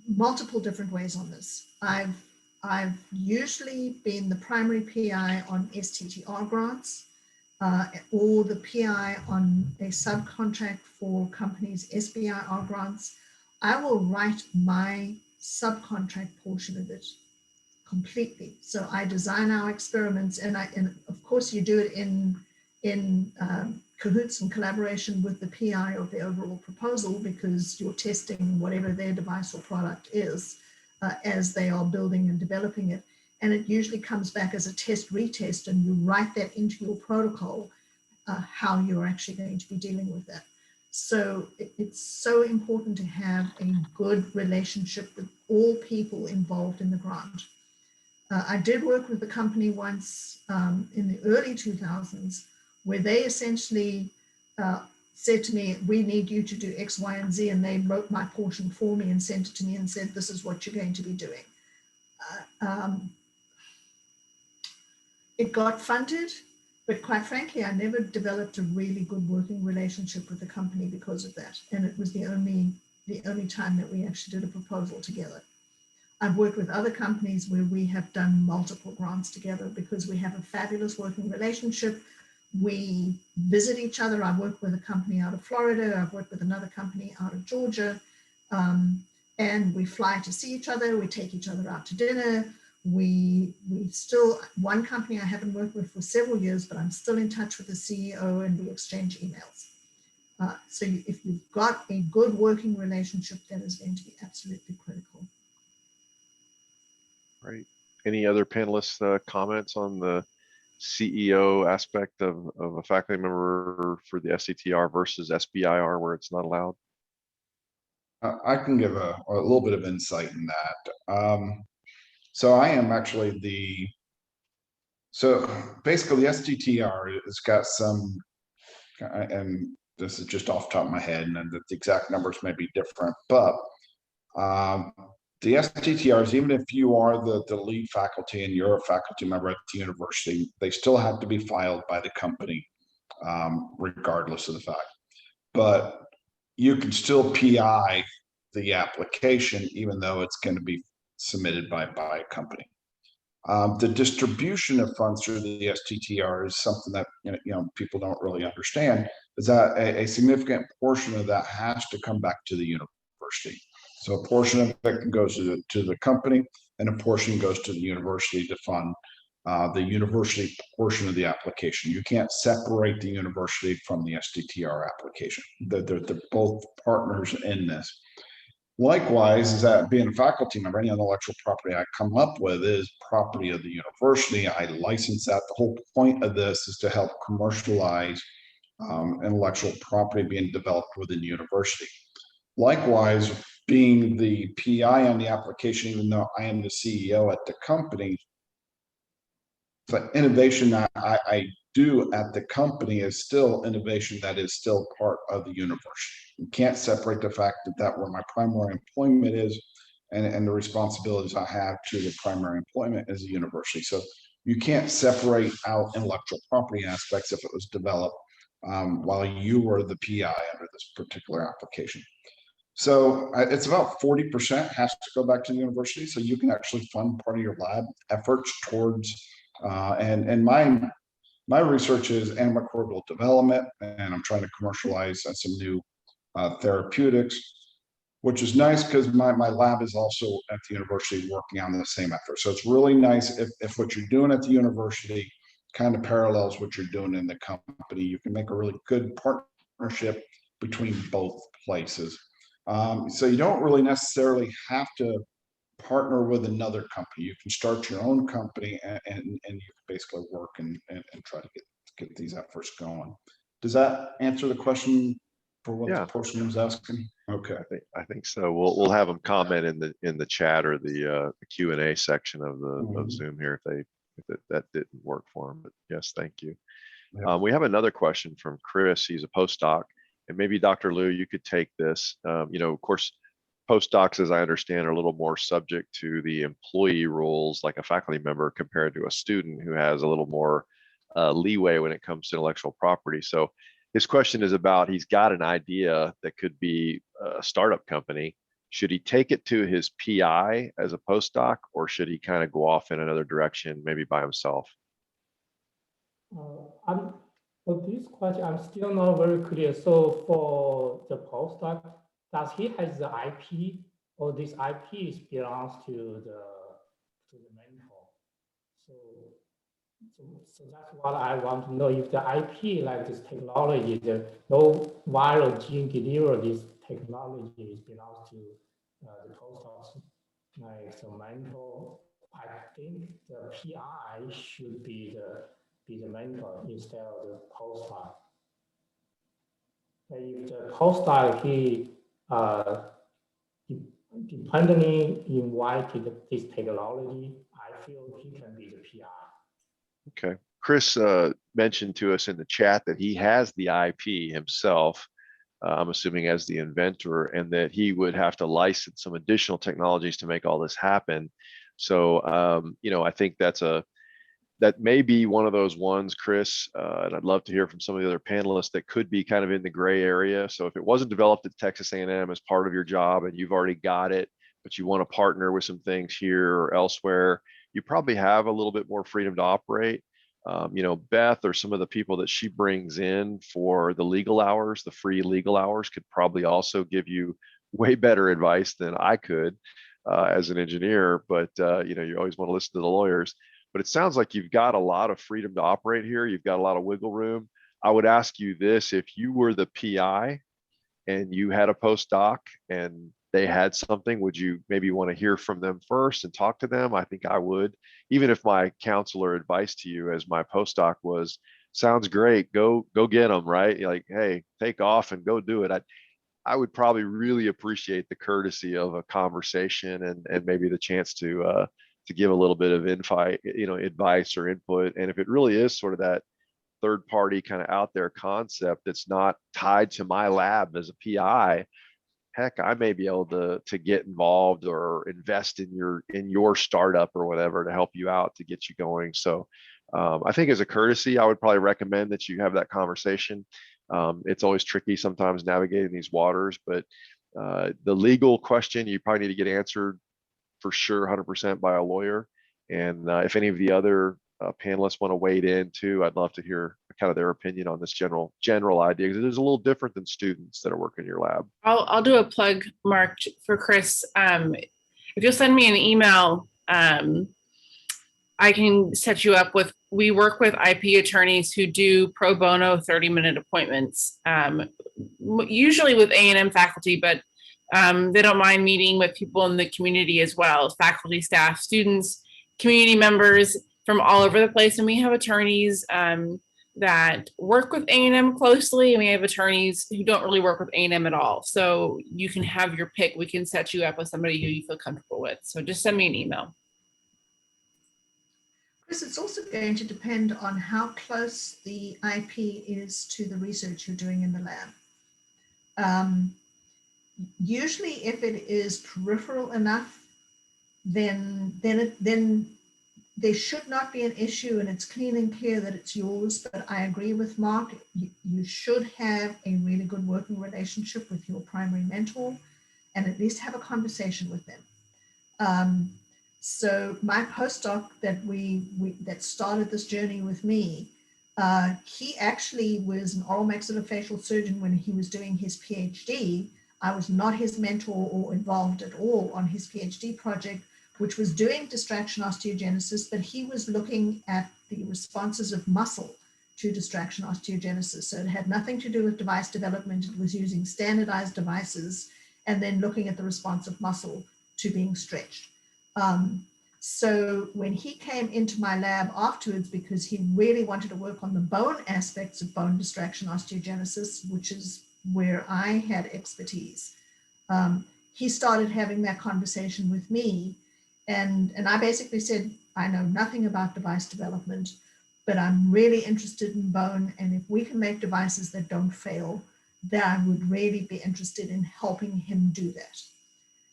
multiple different ways on this. I've usually been the primary PI on STTR grants or the PI on a subcontract for companies' SBIR grants. I will write my subcontract portion of it completely. So I design our experiments, and of course you do it in cahoots and collaboration with the PI of the overall proposal, because you're testing whatever their device or product is as they are building and developing it. And it usually comes back as a test retest, and you write that into your protocol, how you're actually going to be dealing with that. So it's so important to have a good relationship with all people involved in the grant. I did work with the company once in the early 2000s, where they essentially said to me, we need you to do X, Y, and Z. And they wrote my portion for me and sent it to me and said, this is what you're going to be doing. It got funded, but quite frankly, I never developed a really good working relationship with the company because of that. And it was the only time that we actually did a proposal together. I've worked with other companies where we have done multiple grants together because we have a fabulous working relationship. We visit each other. I've worked with a company out of Florida. I've worked with another company out of Georgia. And we fly to see each other. We take each other out to dinner. We still, one company I haven't worked with for several years, but I'm still in touch with the CEO, and we exchange emails. So if you've got a good working relationship, that is going to be absolutely critical. Right. Any other panelists comments on the CEO aspect of a faculty member for the STTR versus SBIR where it's not allowed? I can give a little bit of insight in that. So I am actually so basically the STTR has got some, and this is just off the top of my head, and the exact numbers may be different, but the STTRs, even if you are the lead faculty and you're a faculty member at the university, they still have to be filed by the company, regardless of the fact. But you can still PI the application, even though it's going to be submitted by a company. The distribution of funds through the STTR is something that people don't really understand, is that a significant portion of that has to come back to the university. So a portion of it goes to the company, and a portion goes to the university to fund the university portion of the application. You can't separate the university from the STTR application. They're both partners in this. Likewise, is that being a faculty member, any intellectual property I come up with is property of the university. I license that. The whole point of this is to help commercialize intellectual property being developed within the university. Likewise, being the PI on the application, even though I am the CEO at the company, the innovation that I do at the company is still innovation that is still part of the university. You can't separate the fact that where my primary employment is and the responsibilities I have to the primary employment as a university. So you can't separate out intellectual property aspects if it was developed while you were the PI under this particular application. So it's about 40% has to go back to the university, so you can actually fund part of your lab efforts towards, and my research is antimicrobial development, and I'm trying to commercialize some new therapeutics, which is nice because my lab is also at the university working on the same effort. So it's really nice if what you're doing at the university kind of parallels what you're doing in the company. You can make a really good partnership between both places. So you don't really necessarily have to partner with another company. You can start your own company and you can basically work and try to get these efforts going. Does that answer the question for what the person was asking? Okay, I think so. We'll have them comment in the chat or the Q&A section of of Zoom here if that didn't work for them. But yes, thank you. Yeah. We have another question from Chris. He's a postdoc. And maybe Dr. Liu, you could take this. Of course, postdocs, as I understand, are a little more subject to the employee rules, like a faculty member, compared to a student who has a little more leeway when it comes to intellectual property. So his question is about, he's got an idea that could be a startup company. Should he take it to his PI as a postdoc, or should he kind of go off in another direction, maybe by himself? For this question, I'm still not very clear. So for the postdoc, does he have the IP, or this IP belongs to the mentor? So that's what I want to know. If the IP, like this technology, the no viral gene delivery, this technology belongs to the postdocs, like the mentor. I think the PI should be the mentor instead of the postdoc. If the postdoc, he dependently invited this technology, I feel he can be the PI. Okay. Chris mentioned to us in the chat that he has the IP himself, I'm assuming as the inventor, and that he would have to license some additional technologies to make all this happen. So, I think that may be one of those ones, Chris, and I'd love to hear from some of the other panelists that could be kind of in the gray area. So if it wasn't developed at Texas A&M as part of your job and you've already got it, but you want to partner with some things here or elsewhere, you probably have a little bit more freedom to operate. Beth or some of the people that she brings in for the legal hours, the free legal hours, could probably also give you way better advice than I could as an engineer. But, you always want to listen to the lawyers. But it sounds like you've got a lot of freedom to operate here. You've got a lot of wiggle room. I would ask you this: if you were the PI and you had a postdoc and they had something, would you maybe want to hear from them first and talk to them? I think I would, even if my counsel or advice to you as my postdoc was, sounds great, go get them, right? You're like, hey, take off and go do it. I would probably really appreciate the courtesy of a conversation and maybe the chance to give a little bit of advice or input. And if it really is sort of that third party kind of out there concept that's not tied to my lab as a PI, heck, I may be able to get involved or invest in your startup or whatever to help you out to get you going. So I think as a courtesy, I would probably recommend that you have that conversation. It's always tricky sometimes navigating these waters, but the legal question you probably need to get answered for sure 100% by a lawyer. And if any of the other panelists want to wade in too, I'd love to hear kind of their opinion on this general idea, because it is a little different than students that are working in your lab. I'll do a plug, Mark, for Chris. If you'll send me an email, I can set you up with, we work with IP attorneys who do pro bono 30-minute appointments, usually with A&M faculty, but they don't mind meeting with people in the community as well, faculty, staff, students, community members from all over the place. And we have attorneys that work with A&M closely, and we have attorneys who don't really work with A&M at all. So you can have your pick. We can set you up with somebody who you feel comfortable with. So just send me an email. Chris, it's also going to depend on how close the IP is to the research you're doing in the lab. Usually, if it is peripheral enough, then there should not be an issue, and it's clean and clear that it's yours. But I agree with Mark. You should have a really good working relationship with your primary mentor, and at least have a conversation with them. So my postdoc that started this journey with me, he actually was an oral maxillofacial surgeon when he was doing his PhD. I was not his mentor or involved at all on his PhD project, which was doing distraction osteogenesis, but he was looking at the responses of muscle to distraction osteogenesis. So it had nothing to do with device development. It was using standardized devices and then looking at the response of muscle to being stretched. So when he came into my lab afterwards, because he really wanted to work on the bone aspects of bone distraction osteogenesis, which is where I had expertise, he started having that conversation with me. And I basically said, I know nothing about device development, but I'm really interested in bone. And if we can make devices that don't fail, that I would really be interested in helping him do that.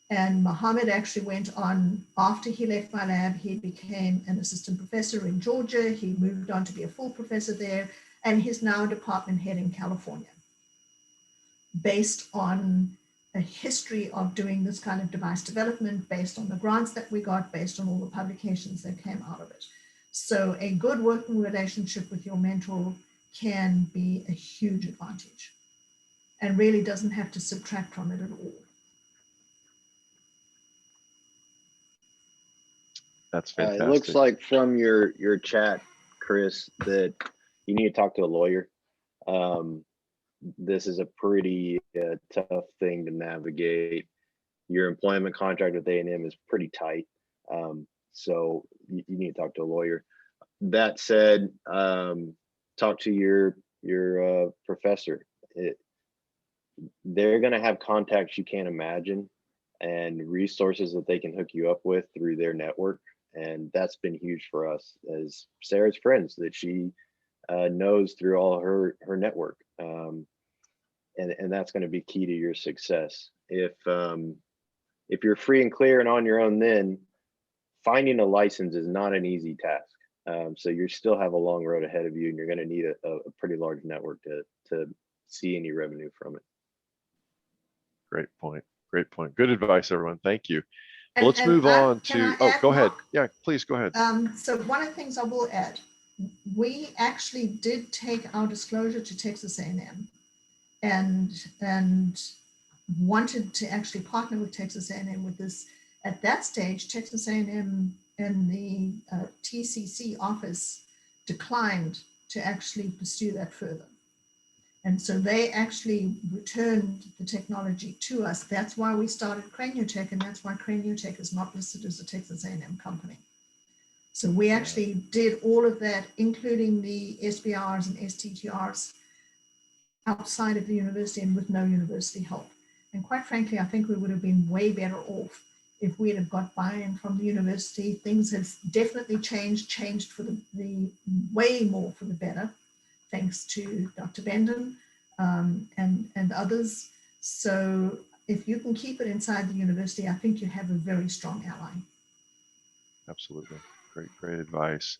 And Mohammed actually went on, after he left my lab, he became an assistant professor in Georgia. He moved on to be a full professor there, and he's now a department head in California, based on a history of doing this kind of device development, based on the grants that we got, based on all the publications that came out of it. So a good working relationship with your mentor can be a huge advantage and really doesn't have to subtract from it at all. That's fantastic. It looks like from your chat, Chris, that you need to talk to a lawyer. This is a pretty tough thing to navigate. Your employment contract with A&M is pretty tight, so you need to talk to a lawyer. That said, talk to your professor. They're going to have contacts you can't imagine and resources that they can hook you up with through their network. And that's been huge for us as Sarah's friends that she knows through all her network. And that's going to be key to your success. If you're free and clear and on your own, then finding a license is not an easy task. So you still have a long road ahead of you, and you're going to need a pretty large network to see any revenue from it. Great point. Great point. Good advice, everyone. Thank you. And, Let's move on can to, I oh, add, go ahead. Mark? Yeah, please go ahead. So one of the things I will add, we actually did take our disclosure to Texas A&M and wanted to actually partner with Texas A&M with this. At that stage, Texas A&M and the TCC office declined to actually pursue that further. And so they actually returned the technology to us. That's why we started Craniotech, and that's why Craniotech is not listed as a Texas A&M company. So we actually did all of that, including the SBIRs and STTRs, outside of the university and with no university help. And quite frankly, I think we would have been way better off if we had got buy-in from the university. Things have definitely changed for the way more for the better, thanks to Dr. Bendon and others. So if you can keep it inside the university, I think you have a very strong ally. Absolutely. Great advice.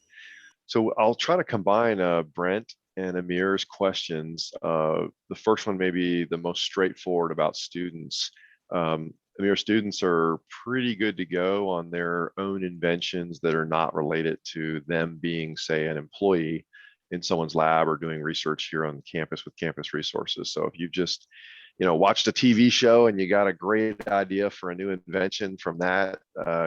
So I'll try to combine Brent and Amir's questions. The first one may be the most straightforward about students. Amir, students are pretty good to go on their own inventions that are not related to them being, say, an employee in someone's lab or doing research here on campus with campus resources. So if you've just, watched a TV show and you got a great idea for a new invention from that,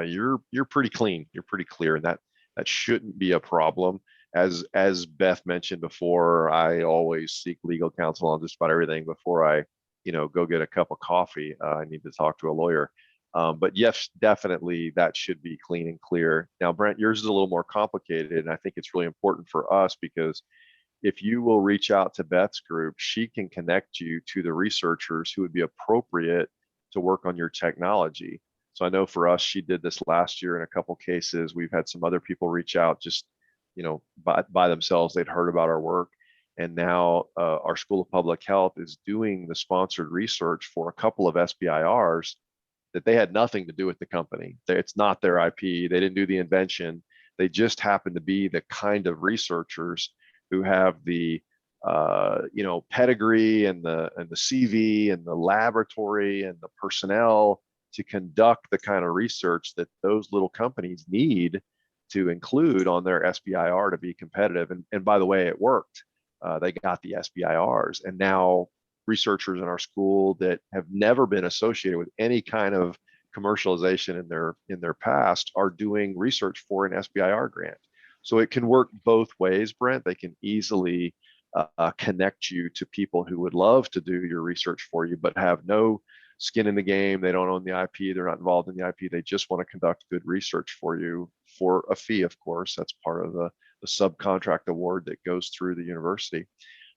you're pretty clean, you're pretty clear, and that shouldn't be a problem. As Beth mentioned before, I always seek legal counsel on just about everything before I, go get a cup of coffee. I need to talk to a lawyer. But yes, definitely that should be clean and clear. Now, Brent, yours is a little more complicated, and I think it's really important for us because if you will reach out to Beth's group, she can connect you to the researchers who would be appropriate to work on your technology. So I know for us, she did this last year in a couple cases. We've had some other people reach out just, by themselves. They'd heard about our work. And now our School of Public Health is doing the sponsored research for a couple of SBIRs that they had nothing to do with the company. It's not their IP. They didn't do the invention. They just happen to be the kind of researchers who have the pedigree and the CV and the laboratory and the personnel to conduct the kind of research that those little companies need to include on their SBIR to be competitive. And by the way, it worked. They got the SBIRs, and now researchers in our school that have never been associated with any kind of commercialization in their past are doing research for an SBIR grant. So it can work both ways, Brent. They can easily connect you to people who would love to do your research for you, but have no skin in the game. They don't own the IP. They're not involved in the IP. They just want to conduct good research for you for a fee, of course. That's part of the subcontract award that goes through the university.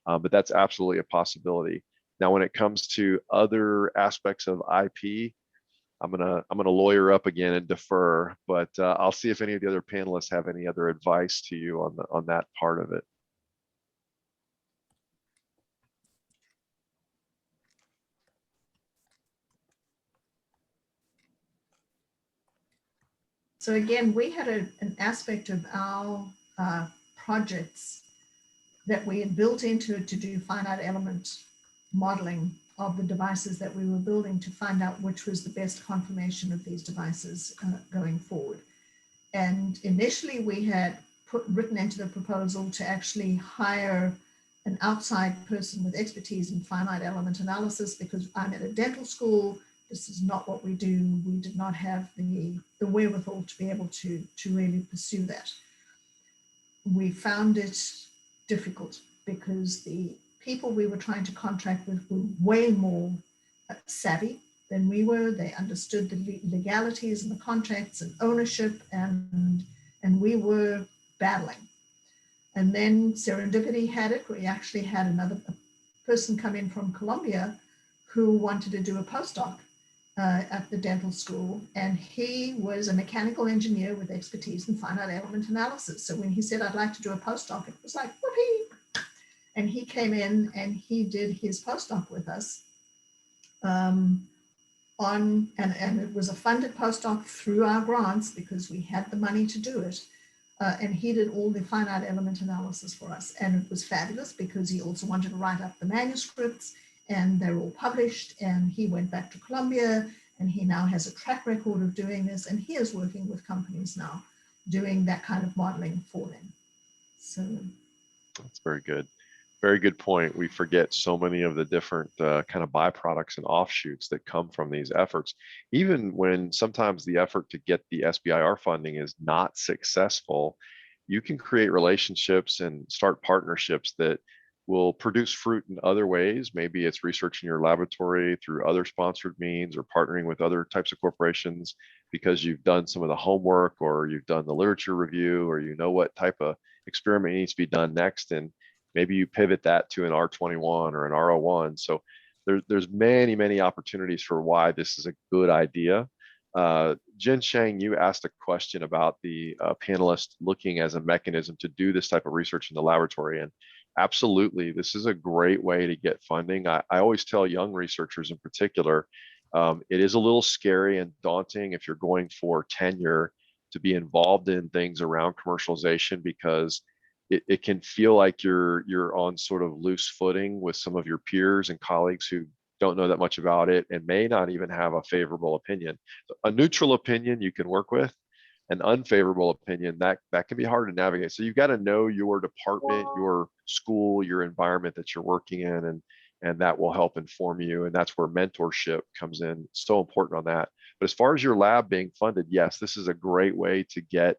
But that's absolutely a possibility. Now, when it comes to other aspects of IP, I'm gonna lawyer up again and defer, but I'll see if any of the other panelists have any other advice to you on that part of it. So again, we had an aspect of our projects that we had built into it to do finite element modeling of the devices that we were building to find out which was the best conformation of these devices going forward. And initially we had written into the proposal to actually hire an outside person with expertise in finite element analysis, because I'm at a dental school. This is not what we do. We did not have the wherewithal to be able to really pursue that. We found it difficult because the people we were trying to contract with were way more savvy than we were. They understood the legalities and the contracts and ownership, and we were battling. And then serendipity had it. We actually had another person come in from Colombia who wanted to do a postdoc at the dental school. And he was a mechanical engineer with expertise in finite element analysis. So when he said, I'd like to do a postdoc, it was like, whoopee. And he came in and he did his postdoc with us. And it was a funded postdoc through our grants because we had the money to do it. And he did all the finite element analysis for us. And it was fabulous because he also wanted to write up the manuscripts, and they're all published. And he went back to Colombia, and he now has a track record of doing this. And he is working with companies now doing that kind of modeling for them. So that's very good. Very good point. We forget so many of the different kind of byproducts and offshoots that come from these efforts. Even when sometimes the effort to get the SBIR funding is not successful, you can create relationships and start partnerships that will produce fruit in other ways. Maybe it's research in your laboratory through other sponsored means, or partnering with other types of corporations because you've done some of the homework, or you've done the literature review, or you know what type of experiment needs to be done next. And maybe you pivot that to an R21 or an R01. So there's many, many opportunities for why this is a good idea. Jen Shang, you asked a question about the panelists looking as a mechanism to do this type of research in the laboratory. And absolutely, this is a great way to get funding. I always tell young researchers in particular, it is a little scary and daunting if you're going for tenure to be involved in things around commercialization, because it can feel like you're on sort of loose footing with some of your peers and colleagues who don't know that much about it and may not even have a favorable opinion. A neutral opinion you can work with, an unfavorable opinion that can be hard to navigate. So you've got to know your department, your school, your environment that you're working in, and that will help inform you. And that's where mentorship comes in. It's so important on that. But as far as your lab being funded, yes, this is a great way to get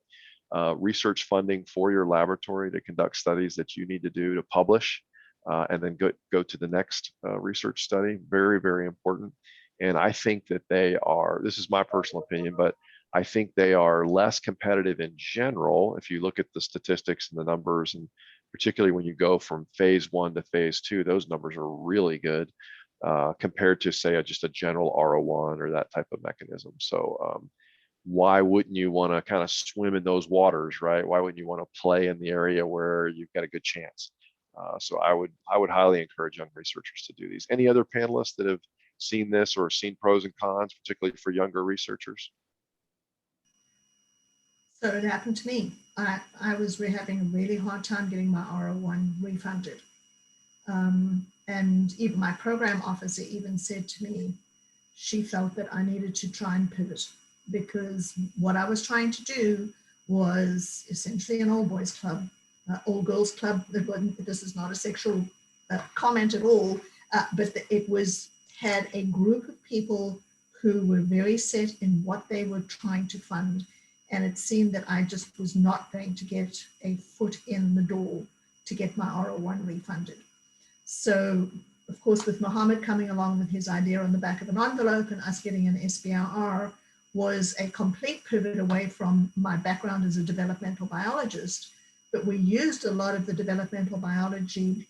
research funding for your laboratory to conduct studies that you need to do to publish, and then go to the next research study. Very, very important. And I think that they are, this is my personal opinion, but I think they are less competitive in general. If you look at the statistics and the numbers, and particularly when you go from phase 1 to phase 2, those numbers are really good compared to, say, just a general R01 or that type of mechanism. So why wouldn't you want to kind of swim in those waters, right? Why wouldn't you want to play in the area where you've got a good chance? So I would highly encourage young researchers to do these. Any other panelists that have seen this or seen pros and cons, particularly for younger researchers? So it happened to me. I was having a really hard time getting my R01 refunded. And even my program officer even said to me, she felt that I needed to try and pivot, because what I was trying to do was essentially an all boys club, all girls club. This is not a sexual comment at all, but it had a group of people who were very set in what they were trying to fund. And it seemed that I just was not going to get a foot in the door to get my R01 refunded. So, of course, with Mohammed coming along with his idea on the back of an envelope and us getting an SBIR was a complete pivot away from my background as a developmental biologist. But we used a lot of the developmental biology,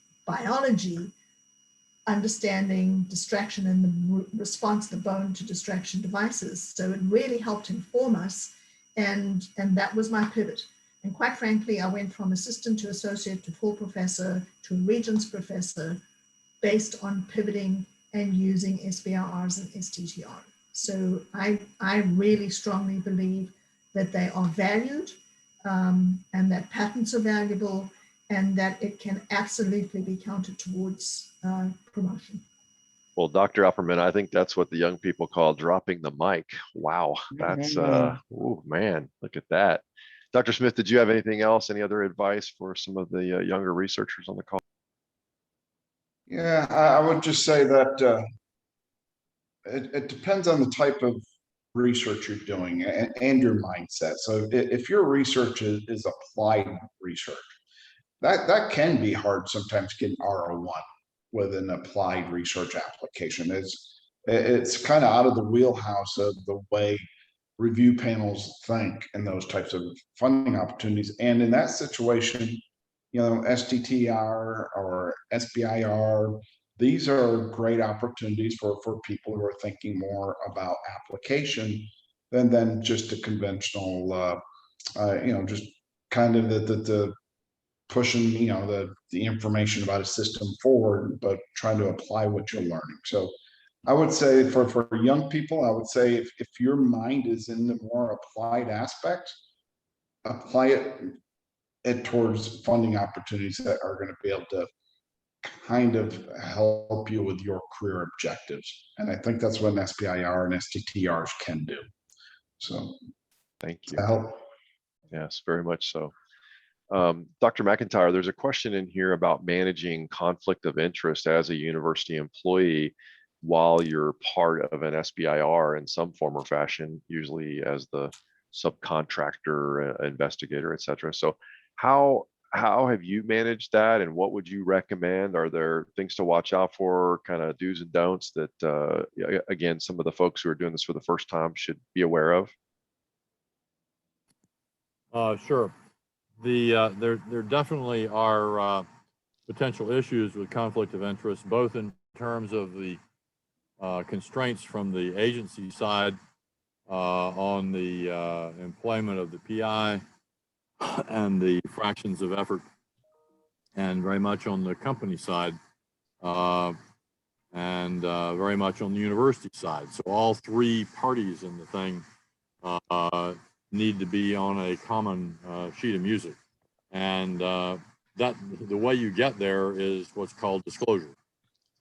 understanding distraction and the response, the bone to distraction devices. So it really helped inform us. And that was my pivot. And quite frankly, I went from assistant to associate to full professor to Regents professor based on pivoting and using SBIRs and STTR. So I really strongly believe that they are valued, and that patents are valuable, and that it can absolutely be counted towards promotion. Well, Dr. Opperman, I think that's what the young people call dropping the mic. Wow, that's oh man, look at that. Dr. Smith, did you have anything else? Any other advice for some of the younger researchers on the call? Yeah, I would just say that it depends on the type of research you're doing and your mindset. So if your research is applied research, that can be hard sometimes getting R01 with an applied research application. It's kind of out of the wheelhouse of the way review panels think in those types of funding opportunities. And in that situation, you know, STTR or SBIR, these are great opportunities for people who are thinking more about application than just a conventional, you know, just kind of the pushing, you know, the information about a system forward, but trying to apply what you're learning. So I would say for young people, I would say if your mind is in the more applied aspect, apply it towards funding opportunities that are going to be able to kind of help you with your career objectives. And I think that's what an SBIR and STTRs can do. So thank you. Help. Yes, very much so. Dr. McIntyre, there's a question in here about managing conflict of interest as a university employee while you're part of an SBIR in some form or fashion, usually as the subcontractor, investigator, et cetera. So how have you managed that, and what would you recommend? Are there things to watch out for, kind of do's and don'ts that, again, some of the folks who are doing this for the first time should be aware of? Sure. There definitely are potential issues with conflict of interest, both in terms of the constraints from the agency side on the employment of the PI and the fractions of effort, and very much on the company side, and very much on the university side. So all three parties in the thing need to be on a common sheet of music. And that the way you get there is what's called disclosure.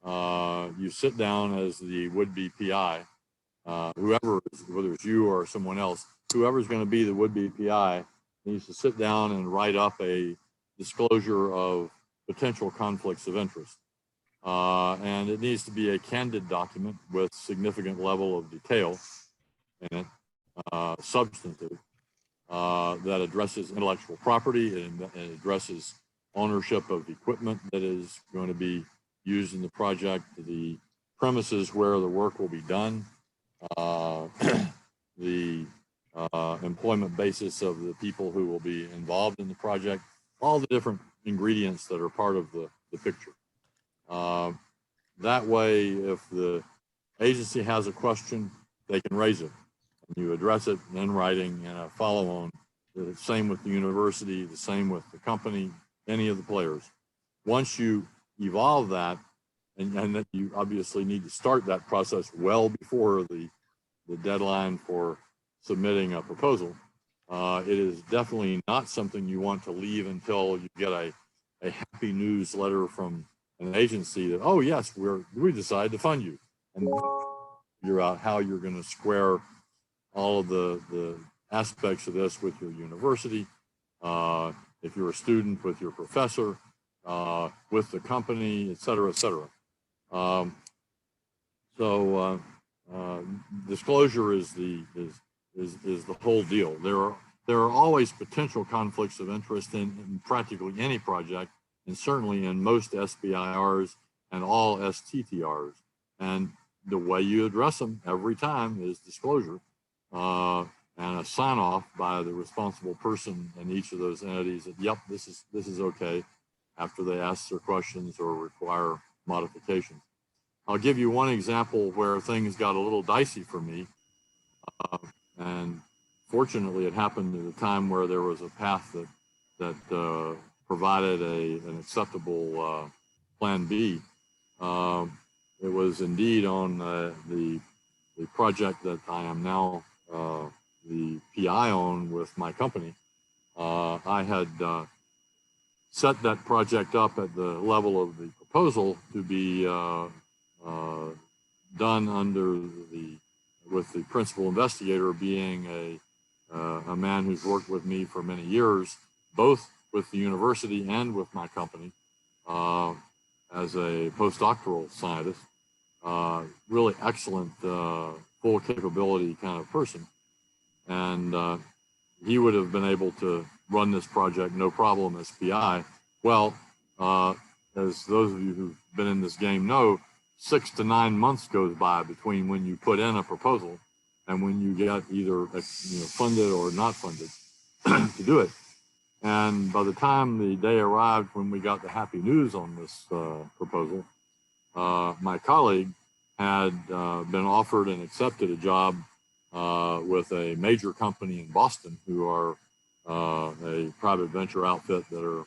You sit down as the would-be PI, whoever, whether it's you or someone else, whoever's going to be the would-be PI needs to sit down and write up a disclosure of potential conflicts of interest. And it needs to be a candid document with significant level of detail in it, substantive, that addresses intellectual property and addresses ownership of equipment that is going to be used in the project, the premises where the work will be done, the employment basis of the people who will be involved in the project, all the different ingredients that are part of the picture. That way, if the agency has a question, they can raise it. And you address it in writing and a follow-on. The same with the university, the same with the company, any of the players. Once you evolve that, and that you obviously need to start that process well before the deadline for submitting a proposal, it is definitely not something you want to leave until you get a happy news letter from an agency that, oh yes, we decided to fund you, and figure out how you're going to square all of the aspects of this with your university, if you're a student, with your professor, with the company, et cetera, et cetera. Disclosure is the whole deal. There are always potential conflicts of interest in practically any project, and certainly in most SBIRs and all STTRs. And the way you address them every time is disclosure, and a sign off by the responsible person in each of those entities that, yep, this is okay, after they ask their questions or require modifications. I'll give you one example where things got a little dicey for me. And fortunately, it happened at a time where there was a path that provided an acceptable plan B. It was indeed on the project that I am now the PI on with my company, I had set that project up at the level of the proposal to be done with the principal investigator being a man who's worked with me for many years, both with the university and with my company as a postdoctoral scientist. Really excellent, full capability kind of person. And he would have been able to run this project no problem as PI. Well, as those of you who've been in this game know, 6 to 9 months goes by between when you put in a proposal and when you get either funded or not funded to do it. And by the time the day arrived when we got the happy news on this proposal, my colleague had been offered and accepted a job with a major company in Boston, who are a private venture outfit that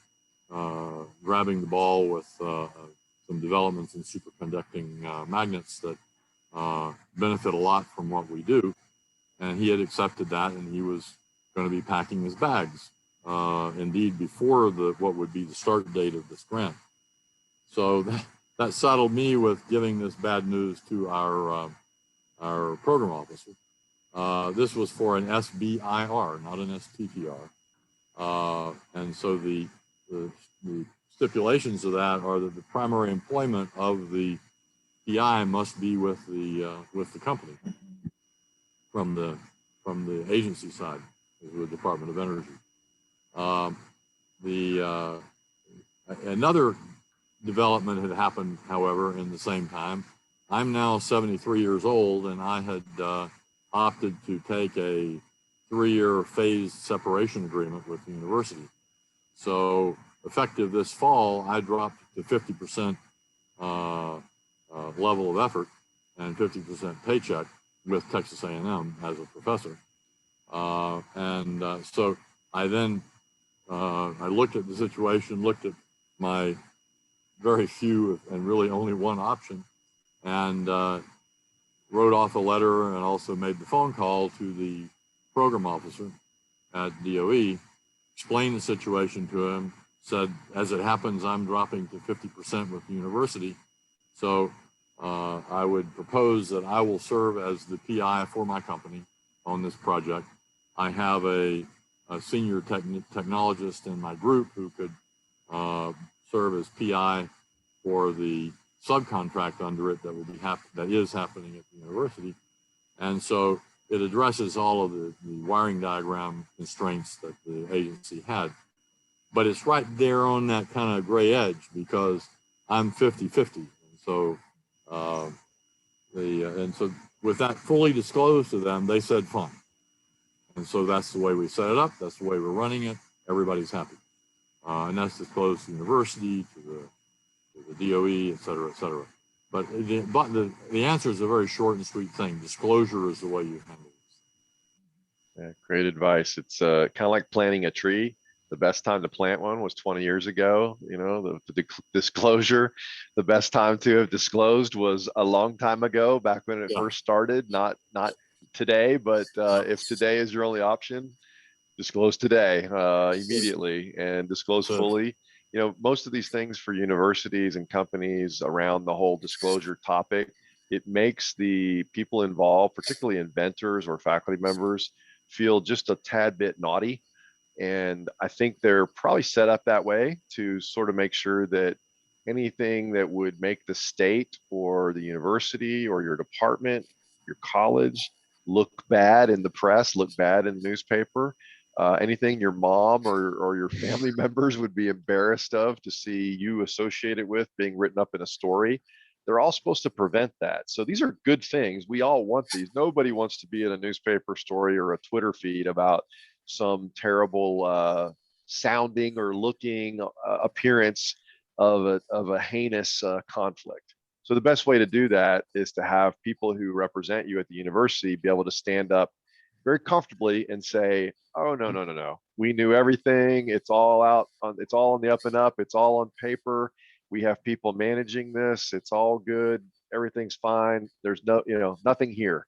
are grabbing the ball with some developments in superconducting magnets that benefit a lot from what we do. And he had accepted that, and he was going to be packing his bags, indeed before what would be the start date of this grant. So that saddled me with giving this bad news to our program officer. This was for an SBIR, not an STTR. And so the stipulations of that are that the primary employment of the PI must be with the company from the agency side, the Department of Energy. Another development had happened, however, in the same time. I'm now 73 years old, and I had opted to take a 3-year phased separation agreement with the university. So effective this fall, I dropped to 50% level of effort and 50% paycheck with Texas A&M as a professor. So I then I looked at the situation, looked at my very few and really only one option, and wrote off a letter and also made the phone call to the program officer at DOE, explained the situation to him, said, as it happens, I'm dropping to 50% with the university. So I would propose that I will serve as the PI for my company on this project. I have a senior technologist in my group who could serve as PI for the subcontract under it that will be that is happening at the university. And so it addresses all of the wiring diagram constraints that the agency had. But it's right there on that kind of gray edge because I'm 50-50. And so so with that fully disclosed to them, they said fine. And so that's the way we set it up. That's the way we're running it. Everybody's happy. And that's disclosed to the university, to the DOE, et cetera, et cetera. But the answer is a very short and sweet thing. Disclosure is the way you handle it. Yeah, great advice. It's kind of like planting a tree. The best time to plant one was 20 years ago. You know, the disclosure, the best time to have disclosed was a long time ago, back when it first started, not today, but if today is your only option, disclose today, immediately, and disclose fully. You know, most of these things for universities and companies around the whole disclosure topic, it makes the people involved, particularly inventors or faculty members, feel just a tad bit naughty. And I think they're probably set up that way to sort of make sure that anything that would make the state or the university or your department, your college, look bad in the press, look bad in the newspaper, anything your mom or your family members would be embarrassed of to see you associated with being written up in a story, they're all supposed to prevent that. So these are good things. We all want these. Nobody wants to be in a newspaper story or a Twitter feed about some terrible sounding or looking appearance of a heinous conflict. So the best way to do that is to have people who represent you at the university be able to stand up very comfortably and say, oh, no. We knew everything. It's all out on, it's all on the up and up. It's all on paper. We have people managing this. It's all good. Everything's fine. There's nothing here.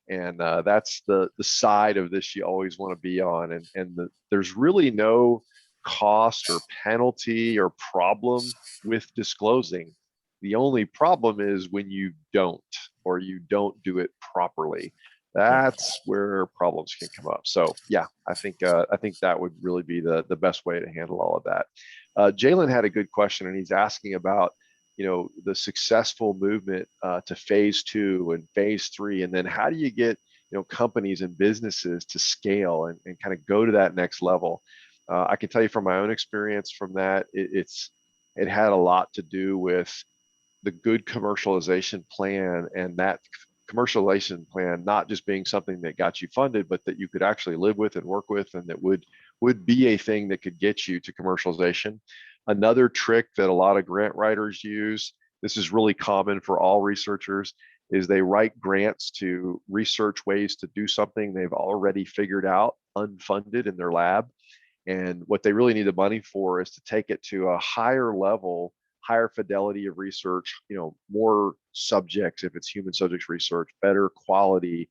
And that's the side of this you always want to be on. And there's really no cost or penalty or problem with disclosing. The only problem is when you don't, or you don't do it properly. That's where problems can come up. So yeah, I think that would really be the best way to handle all of that. Jalen had a good question, and he's asking about, you know, the successful movement to phase 2 and phase 3, and then how do you get, you know, companies and businesses to scale and kind of go to that next level. I can tell you from my own experience from that, it had a lot to do with the good commercialization plan, and that commercialization plan not just being something that got you funded, but that you could actually live with and work with, and that would be a thing that could get you to commercialization. Another trick that a lot of grant writers use, this is really common for all researchers, is they write grants to research ways to do something they've already figured out unfunded in their lab. And what they really need the money for is to take it to a higher level, higher fidelity of research, you know, more subjects if it's human subjects research, better quality,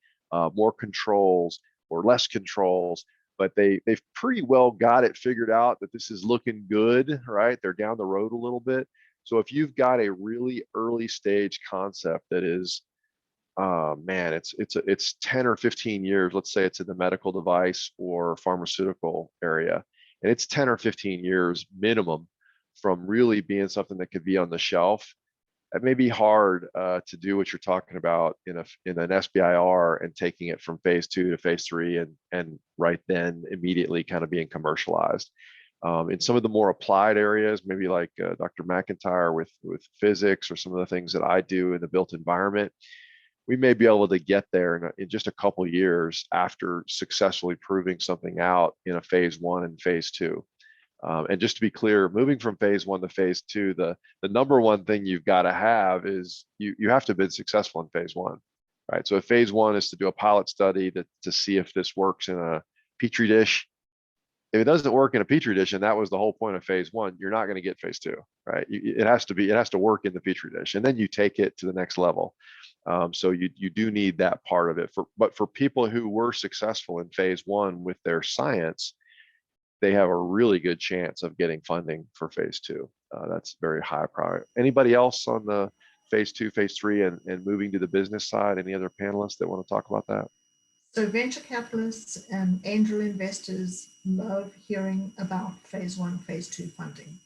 more controls or less controls. But they've pretty well got it figured out that this is looking good, right? They're down the road a little bit. So if you've got a really early stage concept that is, man, it's 10 or 15 years. Let's say it's in the medical device or pharmaceutical area, and it's 10 or 15 years minimum from really being something that could be on the shelf. It may be hard to do what you're talking about in an SBIR and taking it from phase 2 to phase 3 and right then immediately kind of being commercialized. In some of the more applied areas, maybe like Dr. McIntyre with physics, or some of the things that I do in the built environment, we may be able to get there in just a couple years after successfully proving something out in a phase 1 and phase 2. And just to be clear, moving from phase 1 to phase 2, the number one thing you've got to have is you have to have been successful in phase 1, right? So if phase 1 is to do a pilot study to see if this works in a petri dish. If it doesn't work in a petri dish, and that was the whole point of phase 1, you're not going to get phase 2, right? It has to work in the petri dish, and then you take it to the next level. So you do need that part of it. But for people who were successful in phase 1 with their science, they have a really good chance of getting funding for phase 2. That's very high priority. Anybody else on the phase 2, phase 3, and moving to the business side? Any other panelists that want to talk about that? So venture capitalists and angel investors love hearing about phase 1, phase 2 funding,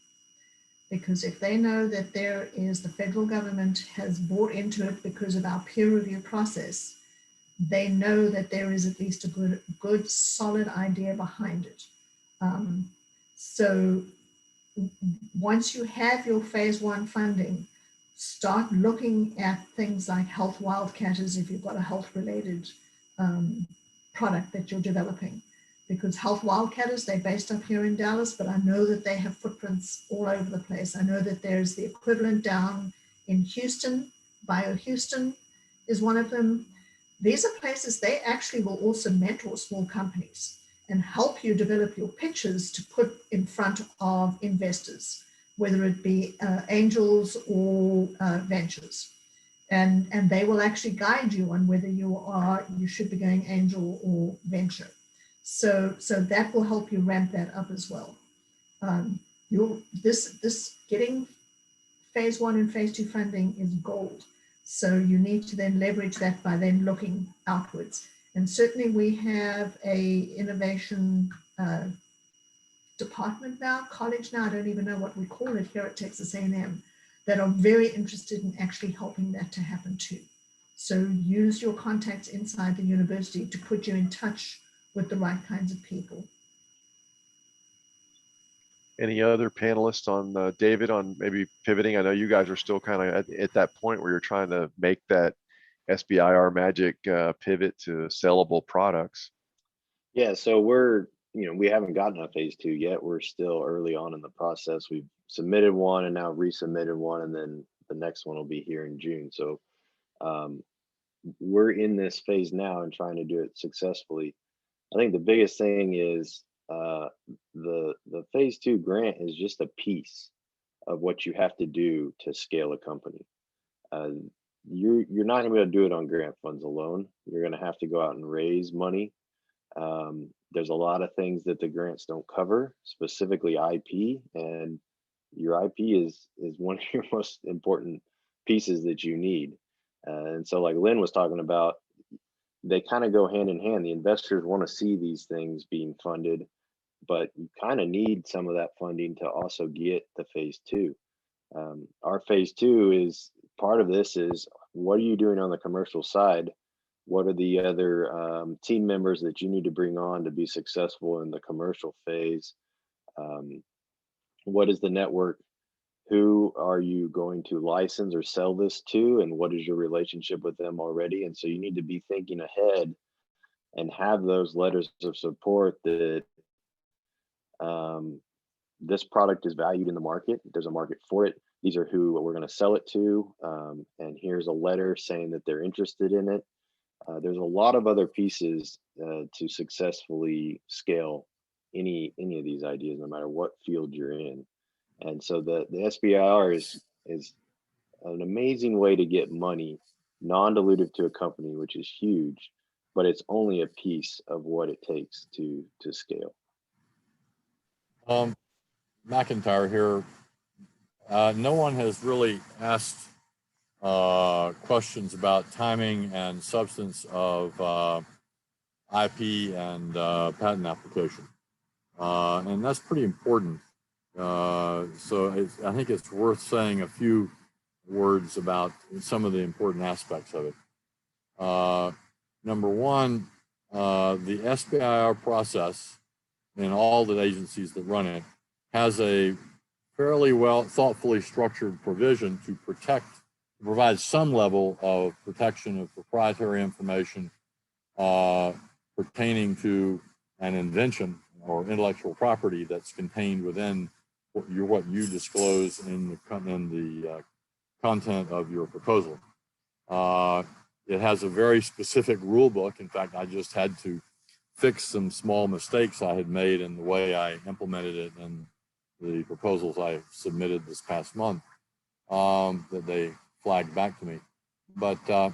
because if they know that the federal government has bought into it because of our peer review process, they know that there is at least a good solid idea behind it. So once you have your phase 1 funding, start looking at things like health wildcatters if you've got a health related product that you're developing, because health wildcatters, they're based up here in Dallas, but I know that they have footprints all over the place. I know that there's the equivalent down in Houston. BioHouston is one of them. These are places they actually will also mentor small companies and help you develop your pitches to put in front of investors, whether it be angels or ventures. And they will actually guide you on whether you should be going angel or venture. So that will help you ramp that up as well. This getting phase 1 and phase 2 funding is gold. So you need to then leverage that by then looking outwards. And certainly we have a innovation department now, college now, I don't even know what we call it here at Texas A&M, that are very interested in actually helping that to happen too. So use your contacts inside the university to put you in touch with the right kinds of people. Any other panelists on David on maybe pivoting? I know you guys are still kind of at that point where you're trying to make that SBIR magic pivot to sellable products. Yeah, so we haven't gotten a phase 2 yet. We're still early on in the process. We've submitted one and now resubmitted one, and then the next one will be here in June. So we're in this phase now and trying to do it successfully. I think the biggest thing is the phase 2 grant is just a piece of what you have to do to scale a company. you're not going to be able to do it on grant funds alone. You're going to have to go out and raise money. There's a lot of things that the grants don't cover, specifically IP, and your IP is one of your most important pieces that you need. And so like Lynn was talking about, they kind of go hand in hand. The investors want to see these things being funded, but you kind of need some of that funding to also get to phase 2. Our phase 2 is part of this is, what are you doing on the commercial side? What are the other team members that you need to bring on to be successful in the commercial phase? What is the network? Who are you going to license or sell this to? And what is your relationship with them already? And so you need to be thinking ahead and have those letters of support that this product is valued in the market. There's a market for it. These are who we're going to sell it to. And here's a letter saying that they're interested in it. There's a lot of other pieces to successfully scale any of these ideas, no matter what field you're in. And so the SBIR is an amazing way to get money, non-dilutive to a company, which is huge, but it's only a piece of what it takes to scale. McIntyre here. No one has really asked questions about timing and substance of IP and patent application. And that's pretty important. So I think it's worth saying a few words about some of the important aspects of it. Number one, the SBIR process in all the agencies that run it has a fairly well thoughtfully structured provision to provide some level of protection of proprietary information pertaining to an invention or intellectual property that's contained within what you disclose in the content of your proposal. It has a very specific rule book. In fact, I just had to fix some small mistakes I had made in the way I implemented it in the proposals I submitted this past month that they flagged back to me. But a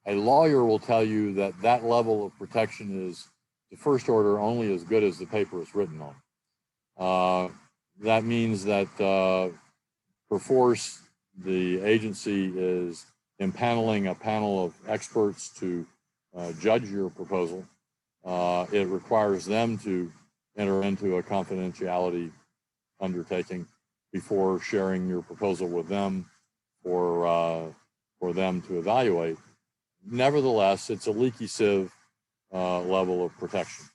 lawyer will tell you that that level of protection is the first order only as good as the paper is written on. That means that perforce the agency is impaneling a panel of experts to judge your proposal. It requires them to enter into a confidentiality undertaking before sharing your proposal with them for them to evaluate. Nevertheless, it's a leaky sieve level of protection.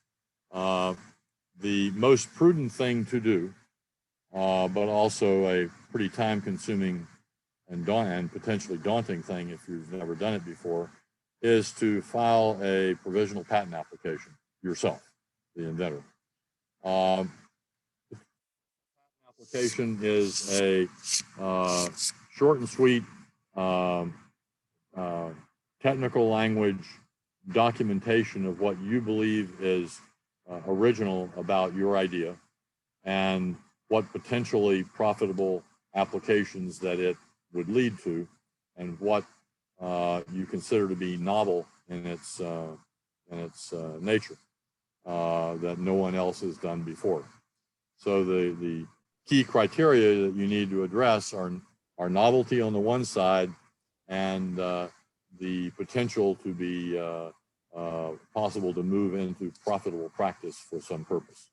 The most prudent thing to do, but also a pretty time-consuming and potentially daunting thing if you've never done it before, is to file a provisional patent application yourself, the inventor. Application is a short and sweet technical language documentation of what you believe is original about your idea and what potentially profitable applications that it would lead to, and what you consider to be novel in its nature that no one else has done before. So the key criteria that you need to address are novelty on the one side and the potential to be possible to move into profitable practice for some purpose.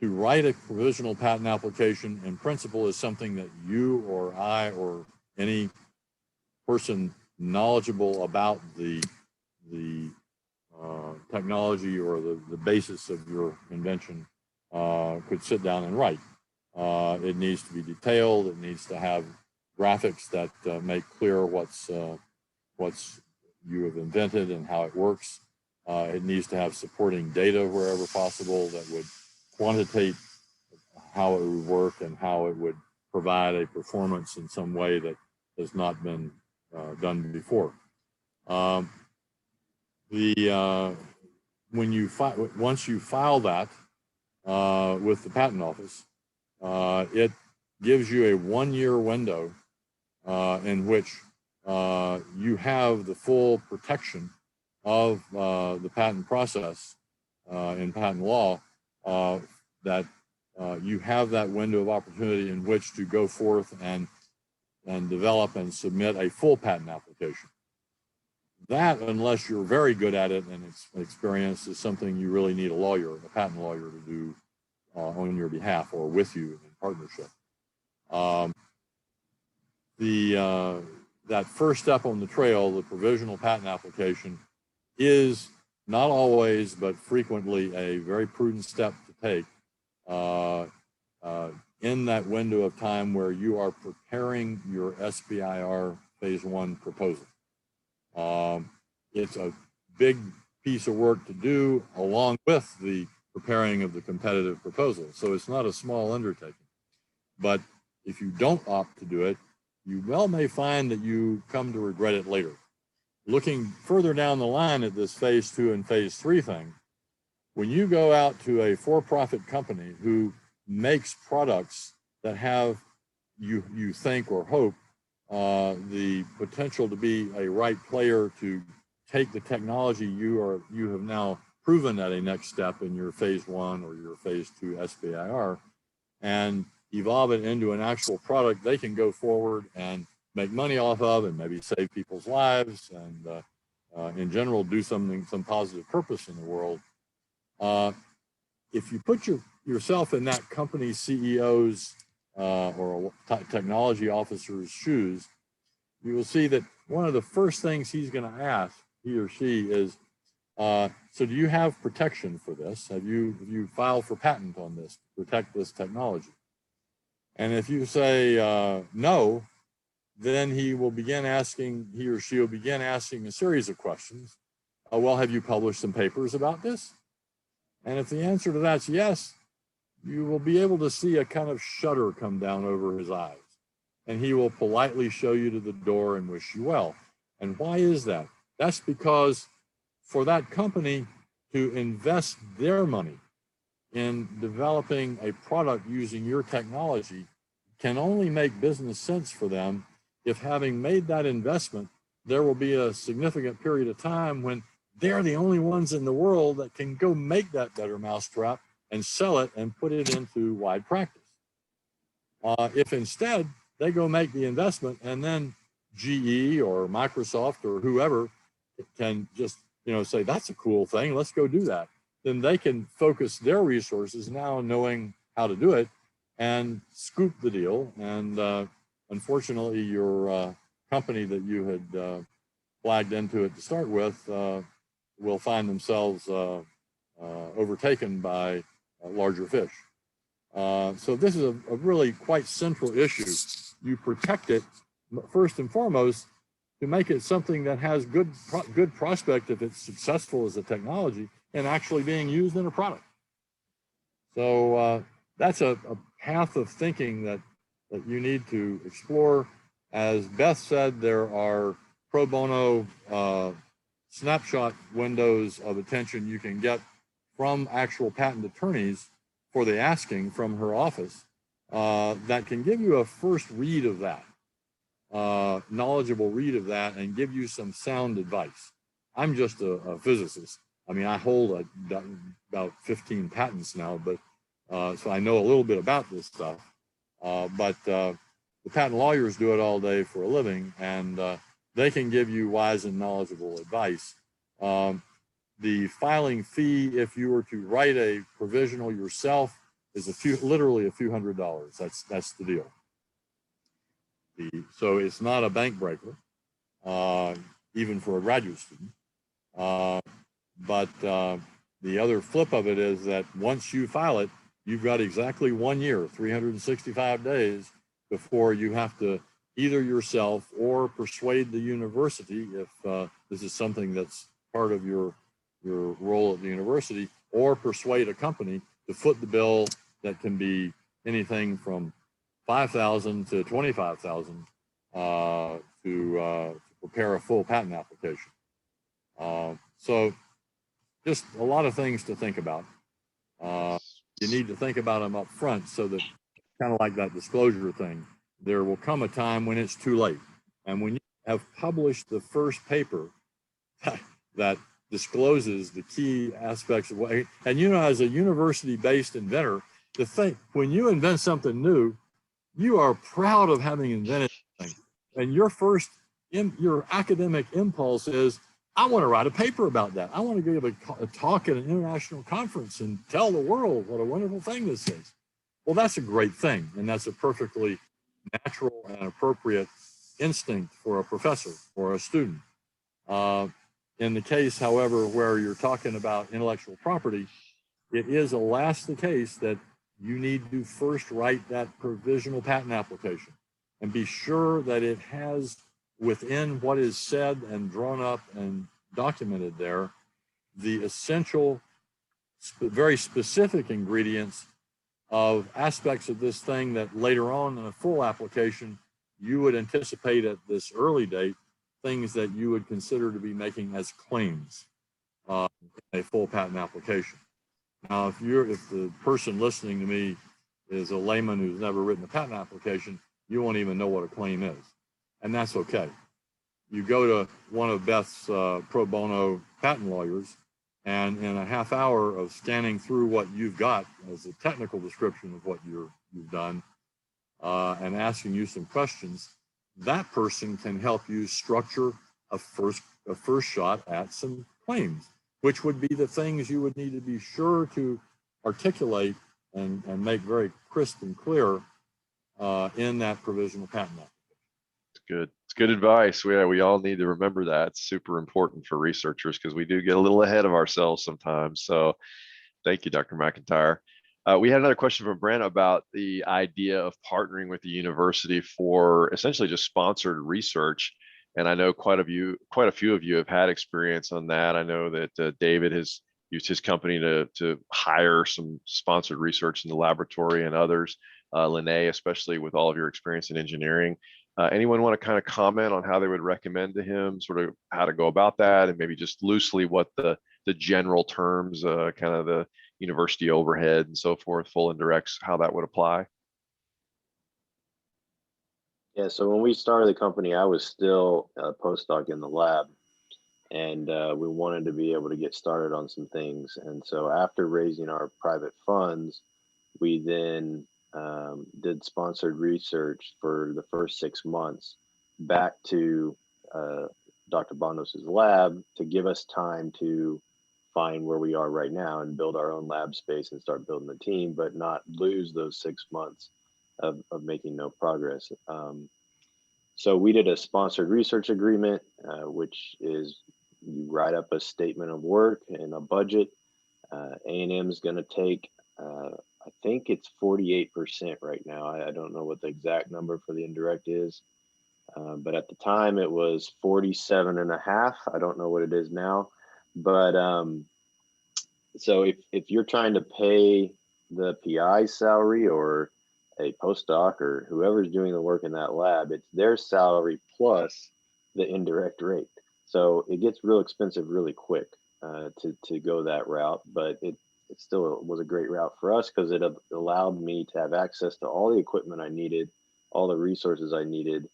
To write a provisional patent application in principle is something that you or I or any person knowledgeable about the technology or the basis of your invention could sit down and write. It needs to be detailed. It needs to have graphics that make clear what's you have invented and how it works. It needs to have supporting data wherever possible that would quantitate how it would work and how it would provide a performance in some way that has not been done before. Once you file that with the patent office, it gives you a 1-year window in which you have the full protection of the patent process in patent law, that you have that window of opportunity in which to go forth and develop and submit a full patent application. That, unless you're very good at it and experienced, is something you really need a lawyer, a patent lawyer, to do on your behalf or with you in partnership. That first step on the trail, the provisional patent application, is not always, but frequently, a very prudent step to take in that window of time where you are preparing your SBIR phase 1 proposal. It's a big piece of work to do along with the preparing of the competitive proposal. So it's not a small undertaking. But if you don't opt to do it, you may find that you come to regret it later. Looking further down the line at this phase 2 and phase 3 thing, when you go out to a for-profit company who makes products that have, you think or hope, the potential to be a right player to take the technology you have now proven at a next step in your phase 1 or your phase 2 SBIR, and evolve it into an actual product they can go forward and make money off of, and maybe save people's lives, and in general do some positive purpose in the world. If you put yourself in that company's CEO's or technology officer's shoes, you will see that one of the first things he's going to ask, he or she, is, so do you have protection for this? Have you filed for patent on this to protect this technology? And if you say no, then he or she will begin asking a series of questions. Well, have you published some papers about this? And if the answer to that's yes, you will be able to see a kind of shudder come down over his eyes. And he will politely show you to the door and wish you well. And why is that? That's because for that company to invest their money in developing a product using your technology can only make business sense for them if, having made that investment, there will be a significant period of time when they're the only ones in the world that can go make that better mousetrap and sell it and put it into wide practice. If instead they go make the investment and then GE or Microsoft or whoever can just say, that's a cool thing, let's go do that, then they can focus their resources now knowing how to do it and scoop the deal. And unfortunately, your company that you had flagged into it to start with will find themselves overtaken by larger fish. So this is a really quite central issue. You protect it first and foremost to make it something that has good prospect if it's successful as a technology and actually being used in a product. So that's a path of thinking that you need to explore. As Beth said, there are pro bono snapshot windows of attention you can get from actual patent attorneys for the asking from her office that can give you a first read of that, knowledgeable read of that, and give you some sound advice. I'm just a physicist. I mean, I hold about 15 patents now, but so I know a little bit about this stuff. But the patent lawyers do it all day for a living, and they can give you wise and knowledgeable advice. The filing fee, if you were to write a provisional yourself, is literally a few $100s. That's the deal. So it's not a bank breaker, even for a graduate student. But the other flip of it is that once you file it, you've got exactly 1 year, 365 days before you have to either yourself or persuade the university, if this is something that's part of your role at the university, or persuade a company to foot the bill that can be anything from $5,000 to $25,000 to prepare a full patent application. So just a lot of things to think about. You need to think about them up front so that kind of like that disclosure thing. There will come a time when it's too late. And when you have published the first paper that discloses the key aspects of what, and you know, as a university-based inventor, the thing, when you invent something new, you are proud of having invented something. And your your academic impulse is, I want to write a paper about that. I want to give a talk at an international conference and tell the world what a wonderful thing this is. Well, that's a great thing. And that's a perfectly natural and appropriate instinct for a professor or a student. In the case, however, where you're talking about intellectual property, it is alas the case that you need to first write that provisional patent application and be sure that it has within what is said and drawn up and documented there, the essential, very specific ingredients of aspects of this thing that later on in a full application, you would anticipate at this early date, things that you would consider to be making as claims in a full patent application. Now, if the person listening to me is a layman who's never written a patent application, you won't even know what a claim is. And that's okay. You go to one of Beth's pro bono patent lawyers, and in a half hour of scanning through what you've got as a technical description of what you've done and asking you some questions, that person can help you structure a first shot at some claims, which would be the things you would need to be sure to articulate and make very crisp and clear in that provisional patent application. It's good. It's good advice. We all need to remember that. It's super important for researchers because we do get a little ahead of ourselves sometimes. So thank you, Dr. McIntyre. We had another question from Brent about the idea of partnering with the university for essentially just sponsored research. And I know quite a few of you have had experience on that. I know that David has used his company to hire some sponsored research in the laboratory and others. Lynne, especially with all of your experience in engineering. Anyone want to kind of comment on how they would recommend to him, sort of how to go about that, and maybe just loosely what the general terms, kind of the university overhead and so forth, full and directs, how that would apply? Yeah, so when we started the company, I was still a postdoc in the lab, and we wanted to be able to get started on some things. And so after raising our private funds, we then did sponsored research for the first 6 months back to Dr. Bondos's lab to give us time to find where we are right now and build our own lab space and start building the team, but not lose those 6 months of making no progress. So we did a sponsored research agreement, which is you write up a statement of work and a budget. A&M is going to take, I think it's 48% right now. I don't know what the exact number for the indirect is, but at the time it was 47.5. I don't know what it is now, but so if you're trying to pay the PI's salary or a postdoc or whoever's doing the work in that lab, it's their salary plus the indirect rate. So it gets real expensive really quick to go that route, but it still was a great route for us because it allowed me to have access to all the equipment I needed, all the resources I needed,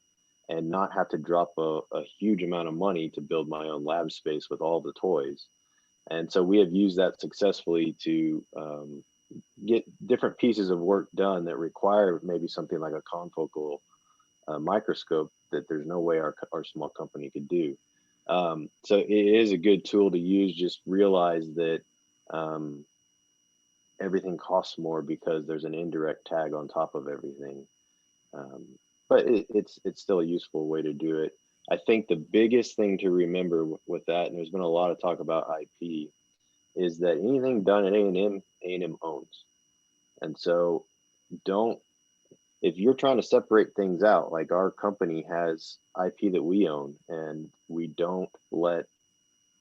and not have to drop a huge amount of money to build my own lab space with all the toys. And so we have used that successfully to get different pieces of work done that require maybe something like a confocal microscope that there's no way our small company could do. So it is a good tool to use. Just realize that everything costs more because there's an indirect tag on top of everything. But it's still a useful way to do it. I think the biggest thing to remember with that, and there's been a lot of talk about IP, is that anything done at A&M owns. And so if you're trying to separate things out, like our company has IP that we own, and we don't let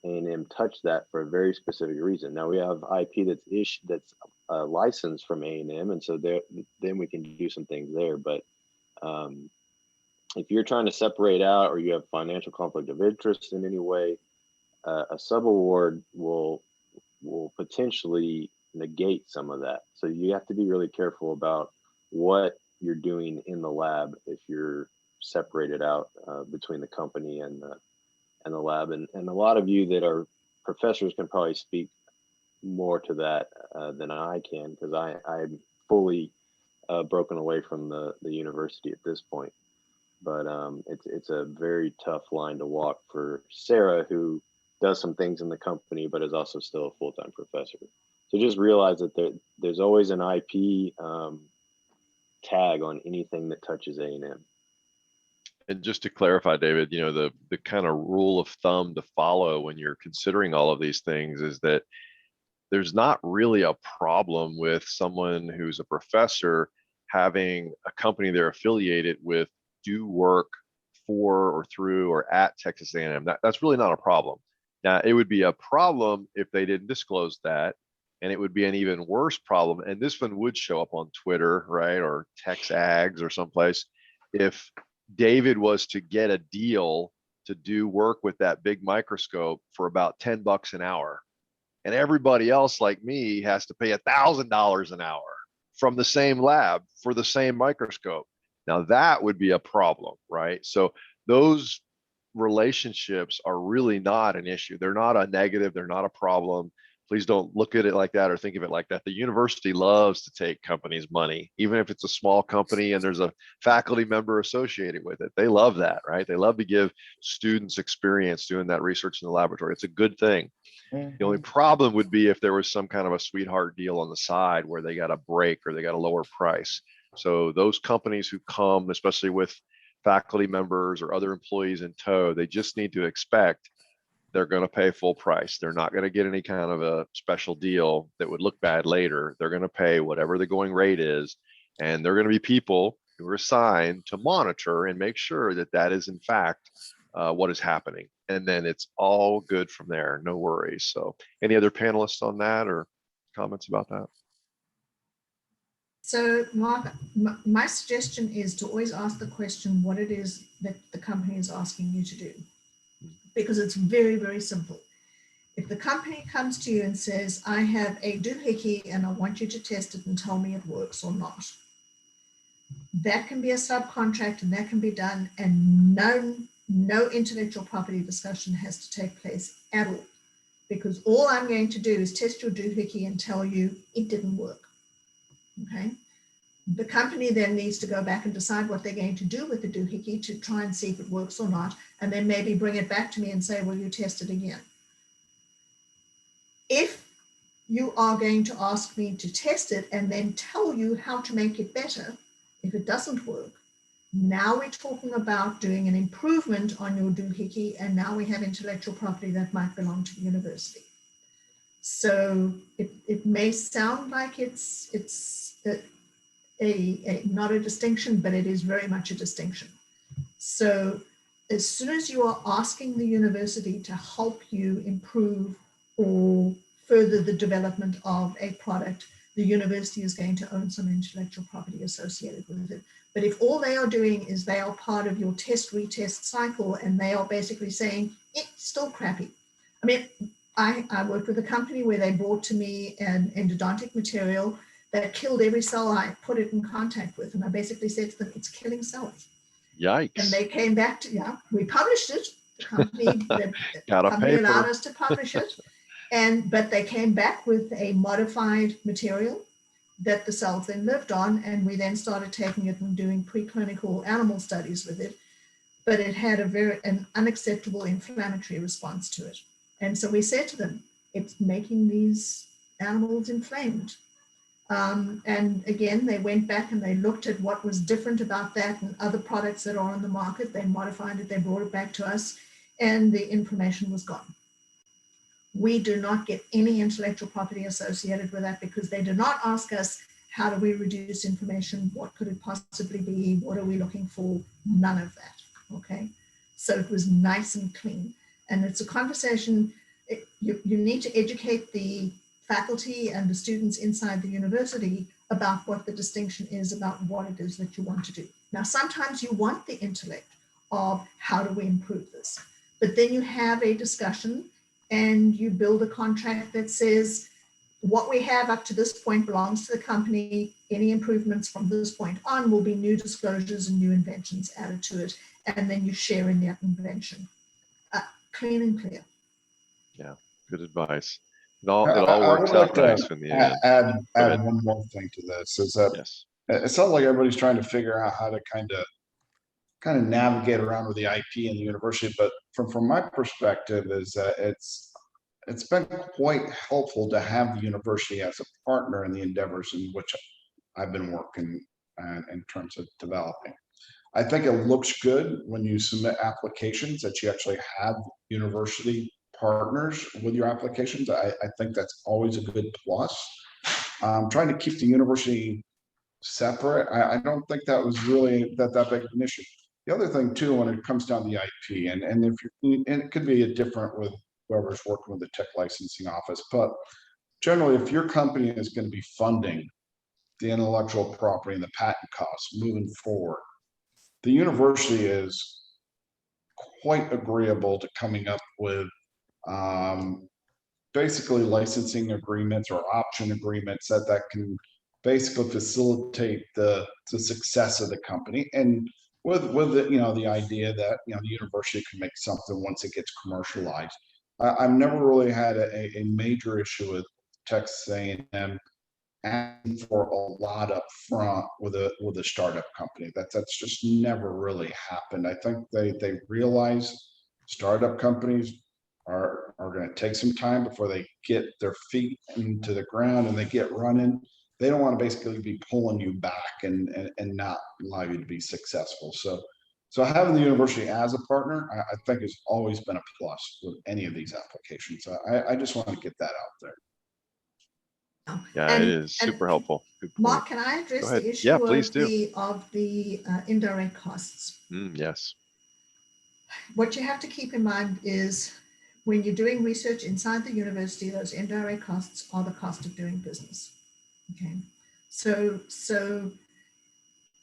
A&M touch that for a very specific reason. Now we have IP that's licensed from A&M, and so then we can do some things there. But if you're trying to separate out, or you have financial conflict of interest in any way, a subaward will potentially negate some of that. So you have to be really careful about what you're doing in the lab if you're separated out between the company and the lab. And a lot of you that are professors can probably speak more to that than I can, because I'm fully broken away from the university at this point. But it's a very tough line to walk for Sarah, who does some things in the company, but is also still a full-time professor. So just realize that there's always an IP tag on anything that touches A&M. And just to clarify, David, you know, the kind of rule of thumb to follow when you're considering all of these things is that there's not really a problem with someone who's a professor having a company they're affiliated with do work for or through or at Texas A&M. That's really not a problem. Now, it would be a problem if they didn't disclose that, and it would be an even worse problem. And this one would show up on Twitter, right, or TexAgs or someplace, if David was to get a deal to do work with that big microscope for about $10 an hour, and everybody else like me has to pay $1,000 an hour from the same lab for the same microscope. Now that would be a problem, right? So those relationships are really not an issue. They're not a negative. They're not a problem. Please don't look at it like that or think of it like that. The university loves to take companies' money, even if it's a small company and there's a faculty member associated with it. They love that, right? They love to give students experience doing that research in the laboratory. It's a good thing. Mhm. The only problem would be if there was some kind of a sweetheart deal on the side where they got a break or they got a lower price. So those companies who come, especially with faculty members or other employees in tow, they just need to expect they're going to pay full price. They're not going to get any kind of a special deal that would look bad later. They're going to pay whatever the going rate is. And they're going to be people who are assigned to monitor and make sure that that is in fact what is happening. And then it's all good from there. No worries. So any other panelists on that or comments about that? So Mark, my suggestion is to always ask the question what it is that the company is asking you to do, because it's very, very simple. If the company comes to you and says, I have a doohickey and I want you to test it and tell me it works or not, that can be a subcontract and that can be done, and no intellectual property discussion has to take place at all, because all I'm going to do is test your doohickey and tell you it didn't work. Okay. The company then needs to go back and decide what they're going to do with the doohickey to try and see if it works or not, and then maybe bring it back to me and say, will you test it again? If you are going to ask me to test it and then tell you how to make it better, if it doesn't work, now we're talking about doing an improvement on your doohickey, and now we have intellectual property that might belong to the university. So it may sound like it's not a distinction, but it is very much a distinction. So as soon as you are asking the university to help you improve or further the development of a product, the university is going to own some intellectual property associated with it. But if all they are doing is they are part of your test retest cycle and they are basically saying it's still crappy. I mean, I worked with a company where they brought to me an endodontic material that killed every cell I put it in contact with. And I basically said to them, it's killing cells. Yikes. And they came back to, yeah, we published it. The company, allowed us to publish it. But they came back with a modified material that the cells then lived on. And we then started taking it and doing preclinical animal studies with it. But it had an unacceptable inflammatory response to it. And so we said to them, it's making these animals inflamed. And again, they went back and they looked at what was different about that and other products that are on the market. They modified it, they brought it back to us, and the information was gone. We do not get any intellectual property associated with that because they do not ask us, how do we reduce information? What could it possibly be? What are we looking for? None of that, okay? So it was nice and clean. And it's a conversation, you need to educate the faculty and the students inside the university about what the distinction is, about what it is that you want to do. Now, sometimes you want the intellect of how do we improve this, but then you have a discussion and you build a contract that says, what we have up to this point belongs to the company. Any improvements from this point on will be new disclosures and new inventions added to it. And then you share in that invention. Clean and clear. Yeah, good advice. It all I works would like out to nice in the end. add Go ahead. one more thing to this is that Yes. it sounds like everybody's trying to figure out how to kind of navigate around with the IP in the university. But from my perspective is that it's been quite helpful to have the university as a partner in the endeavors in which I've been working in terms of developing. I think it looks good when you submit applications that you actually have university partners with your applications. I think that's always a good plus. Trying to keep the university separate, I don't think that was really that big of an issue. The other thing too, when it comes down to the IP, and if you, and it could be a different with whoever's working with the tech licensing office, but generally, if your company is going to be funding the intellectual property and the patent costs moving forward, the university is quite agreeable to coming up with basically licensing agreements or option agreements that can basically facilitate the success of the company, and with the, the idea that the university can make something once it gets commercialized. I've never really had a major issue with Texas A&M asking for a lot up front with a startup company. That's just never really happened. I think they realize startup companies are going to take some time before they get their feet into the ground and they get running. They don't want to basically be pulling you back and not allow you to be successful. So having the university as a partner, I think has always been a plus with any of these applications. I just want to get that out there. Yeah, it is super helpful. Good point. Mark, can I address the issue of the indirect costs? Yes. What you have to keep in mind is when you're doing research inside the university, those indirect costs are the cost of doing business. Okay, so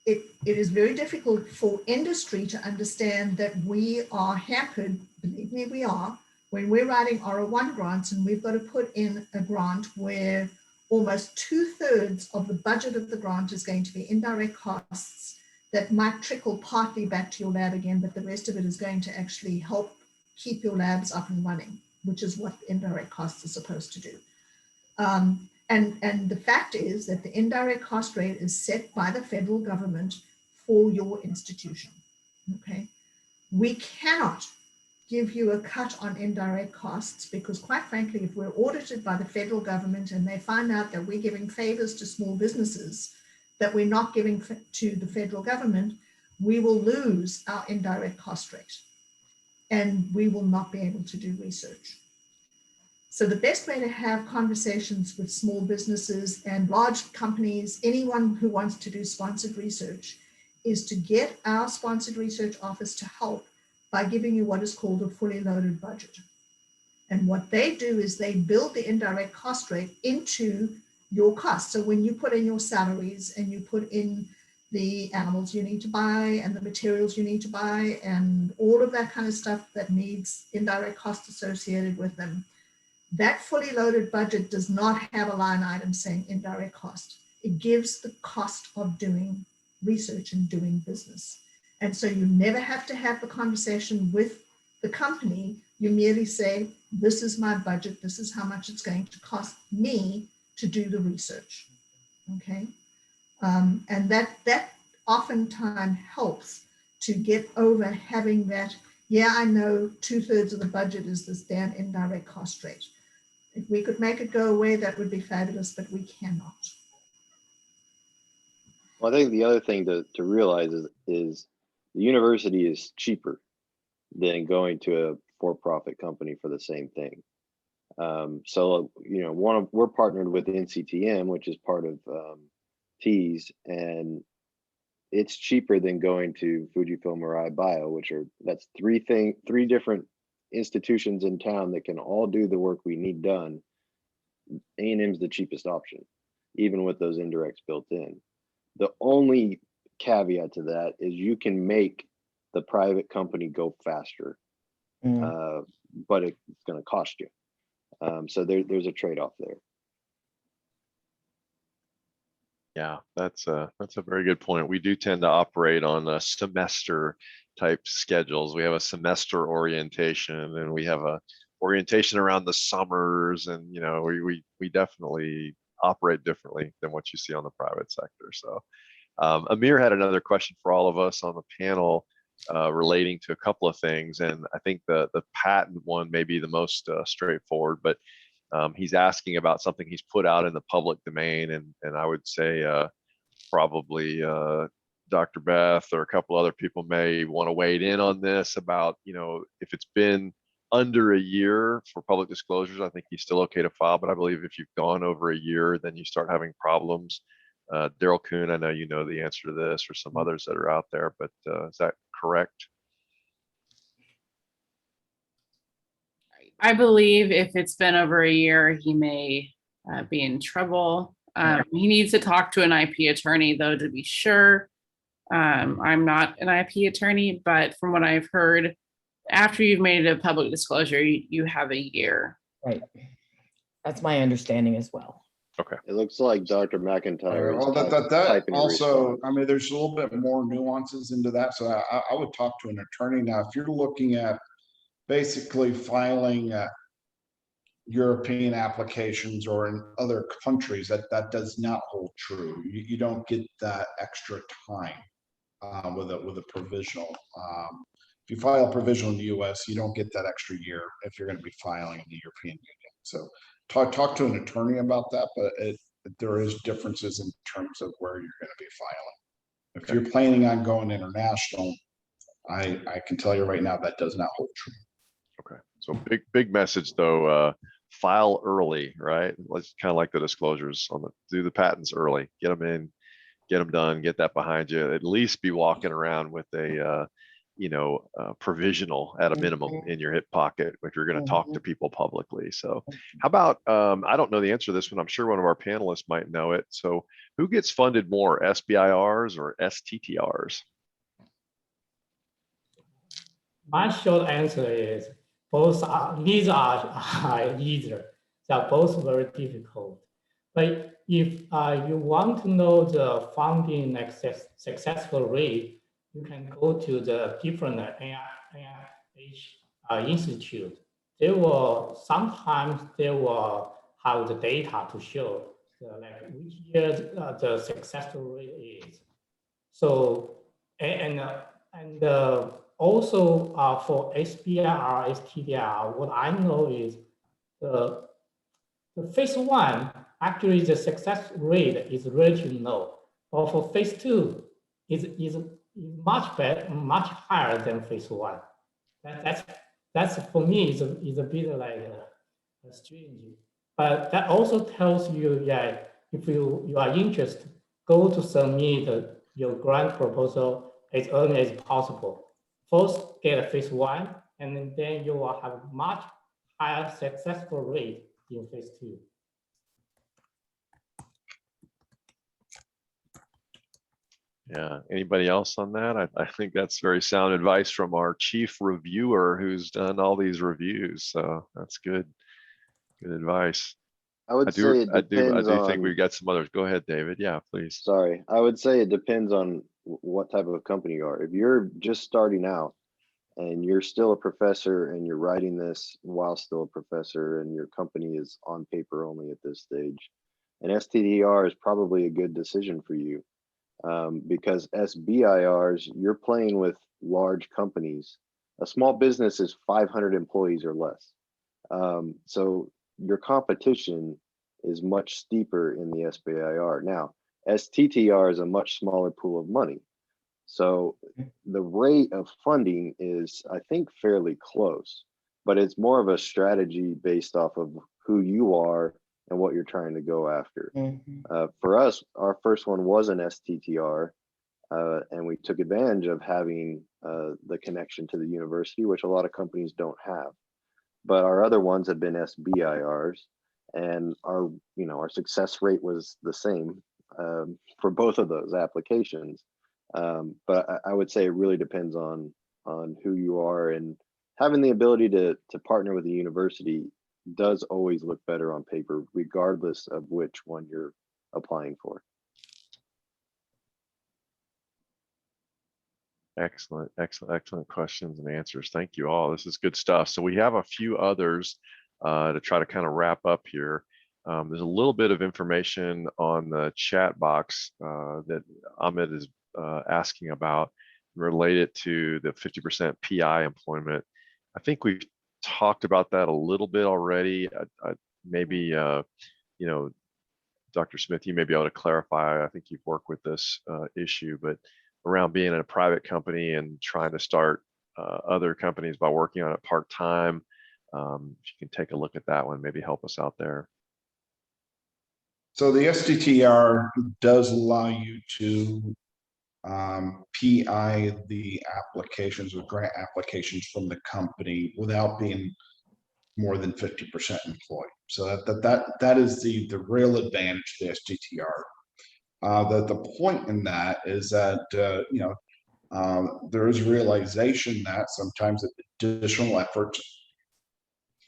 it is very difficult for industry to understand that we are hampered, believe me, we are, when we're writing R01 grants and we've got to put in a grant where almost 2/3 of the budget of the grant is going to be indirect costs that might trickle partly back to your lab again, but the rest of it is going to actually help keep your labs up and running, which is what indirect costs are supposed to do. And the fact is that the indirect cost rate is set by the federal government for your institution, okay? We cannot give you a cut on indirect costs because quite frankly, if we're audited by the federal government and they find out that we're giving favors to small businesses that we're not giving to the federal government, we will lose our indirect cost rate and we will not be able to do research. So the best way to have conversations with small businesses and large companies, anyone who wants to do sponsored research, is to get our sponsored research office to help by giving you what is called a fully loaded budget. And what they do is they build the indirect cost rate into your costs. So when you put in your salaries and you put in the animals you need to buy and the materials you need to buy and all of that kind of stuff that needs indirect costs associated with them, that fully loaded budget does not have a line item saying indirect cost. It gives the cost of doing research and doing business. And so you never have to have the conversation with the company. You merely say, this is my budget. This is how much it's going to cost me to do the research. Okay. And that oftentimes helps to get over having that, yeah, I know 2/3 of the budget is this damn indirect cost rate. If we could make it go away, that would be fabulous, but we cannot. Well, I think the other thing to realize is the university is cheaper than going to a for-profit company for the same thing. So, we're partnered with NCTM, which is part of TEAS, and it's cheaper than going to Fujifilm or iBio, that's three different institutions in town that can all do the work we need done. A&M's the cheapest option, even with those indirects built in. The only caveat to that is you can make the private company go faster, but it's going to cost you. So there's a trade-off there. Yeah, that's a very good point. We do tend to operate on a semester type schedules. We have a semester orientation, and we have a orientation around the summers, and we definitely operate differently than what you see on the private sector. So Amir had another question for all of us on the panel relating to a couple of things, and I think the patent one may be the most straightforward, but he's asking about something he's put out in the public domain, and I would say probably Dr. Beth or a couple other people may want to weigh in on this about, if it's been under a year for public disclosures, I think he's still okay to file, but I believe if you've gone over a year, then you start having problems. Daryl Kuhn, I know you know the answer to this, or some others that are out there, but is that correct? I believe if it's been over a year, he may be in trouble. He needs to talk to an IP attorney, though, to be sure. I'm not an IP attorney, but from what I've heard, after you've made a public disclosure, you have a year. Right. That's my understanding as well. Okay. It looks like Dr. McIntyre is Well, that typing a also, response. I mean, there's a little bit more nuances into that. So I would talk to an attorney. Now, if you're looking at basically filing European applications or in other countries, that does not hold true. You don't get that extra time with a provisional. If you file a provisional in the US, you don't get that extra year if you're going to be filing in the European Union. So talk to an attorney about that, but there is differences in terms of where you're going to be filing. If you're planning on going international, I can tell you right now that does not hold true. Okay. So big message though, file early, right? Let's kind of like the disclosures do the patents early, get them in, get them done, get that behind you. At least be walking around with a provisional at a minimum in your hip pocket if you're going to talk to people publicly. So how about, I don't know the answer to this one. I'm sure one of our panelists might know it. So who gets funded more, SBIRs or STTRs? My short answer is both are, these are either. They are both very difficult. But if you want to know the funding successful rate, you can go to the different NIH institute. Sometimes they will have the data to show like which year the successful rate is. So, and also for SBIR, STTR, what I know is the phase 1, actually the success rate is relatively low. But for phase 2, is much better, much higher than phase 1. That's for me is a bit like strange. But that also tells you that if you are interested, go to submit your grant proposal as early as possible. First, get a phase 1, and then you will have much higher successful rate in phase 2. Yeah. Anybody else on that? I think that's very sound advice from our chief reviewer who's done all these reviews. So that's good. Good advice. I would say it depends I do think we've got some others. Go ahead, David. Yeah, please. Sorry. I would say it depends on what type of company you are. If you're just starting out and you're still a professor and you're writing this while still a professor and your company is on paper only at this stage, an STTR is probably a good decision for you. Because SBIRs, you're playing with large companies. A small business is 500 employees or less. So your competition is much steeper in the SBIR. Now, STTR is a much smaller pool of money. So the rate of funding is, I think, fairly close, but it's more of a strategy based off of who you are and what you're trying to go after. For us, our first one was an STTR, and we took advantage of having the connection to the university, which a lot of companies don't have. But our other ones have been SBIRs, and our success rate was the same for both of those applications. But I would say it really depends on who you are, and having the ability to partner with the university does always look better on paper, regardless of which one you're applying for. Excellent questions and answers. Thank you all. This is good stuff. So we have a few others to try to kind of wrap up here. There's a little bit of information on the chat box that Ahmed is asking about related to the 50% PI employment. I think we've talked about that a little bit already. Maybe, you know, Dr. Smith, you may be able to clarify. I think you've worked with this issue, but around being in a private company and trying to start other companies by working on it part-time. If you can take a look at that one, maybe help us out there. So the STTR does allow you to PI the applications or grant applications from the company without being more than 50% employed. So that is the real advantage to the STTR. The point in that is that there is realization that sometimes additional effort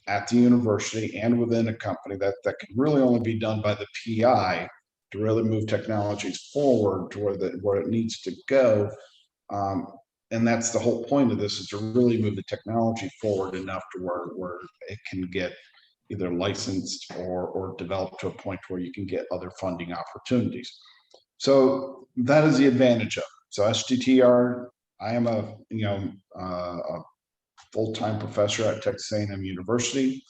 at the university and within a company that can really only be done by the PI to really move technologies forward to where it needs to go. And that's the whole point of this, is to really move the technology forward enough to where it can get either licensed or developed to a point where you can get other funding opportunities. So that is the advantage of it. So STTR, I am a full-time professor at Texas A&M University.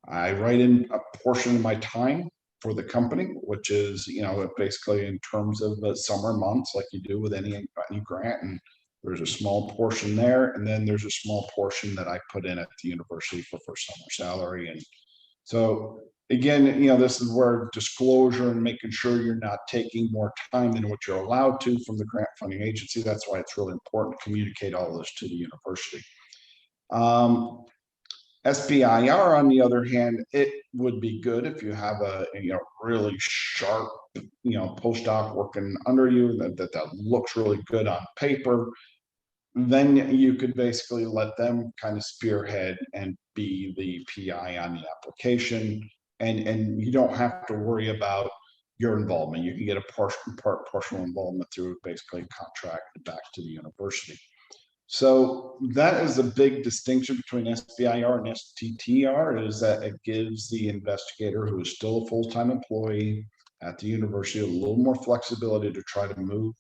I write in a portion of my time for the company, which is, basically in terms of the summer months, like you do with any grant, and there's a small portion there, and then there's a small portion that I put in at the university for summer salary. And so again, this is where disclosure and making sure you're not taking more time than what you're allowed to from the grant funding agency. That's why it's really important to communicate all this to the university. SBIR, on the other hand, it would be good if you have a really sharp postdoc working under you that looks really good on paper. Then you could basically let them kind of spearhead and be the PI on the application, and you don't have to worry about your involvement. You can get a partial involvement through basically a contract back to the university. So that is a big distinction between SBIR and STTR, is that it gives the investigator, who is still a full-time employee at the university, a little more flexibility to try to move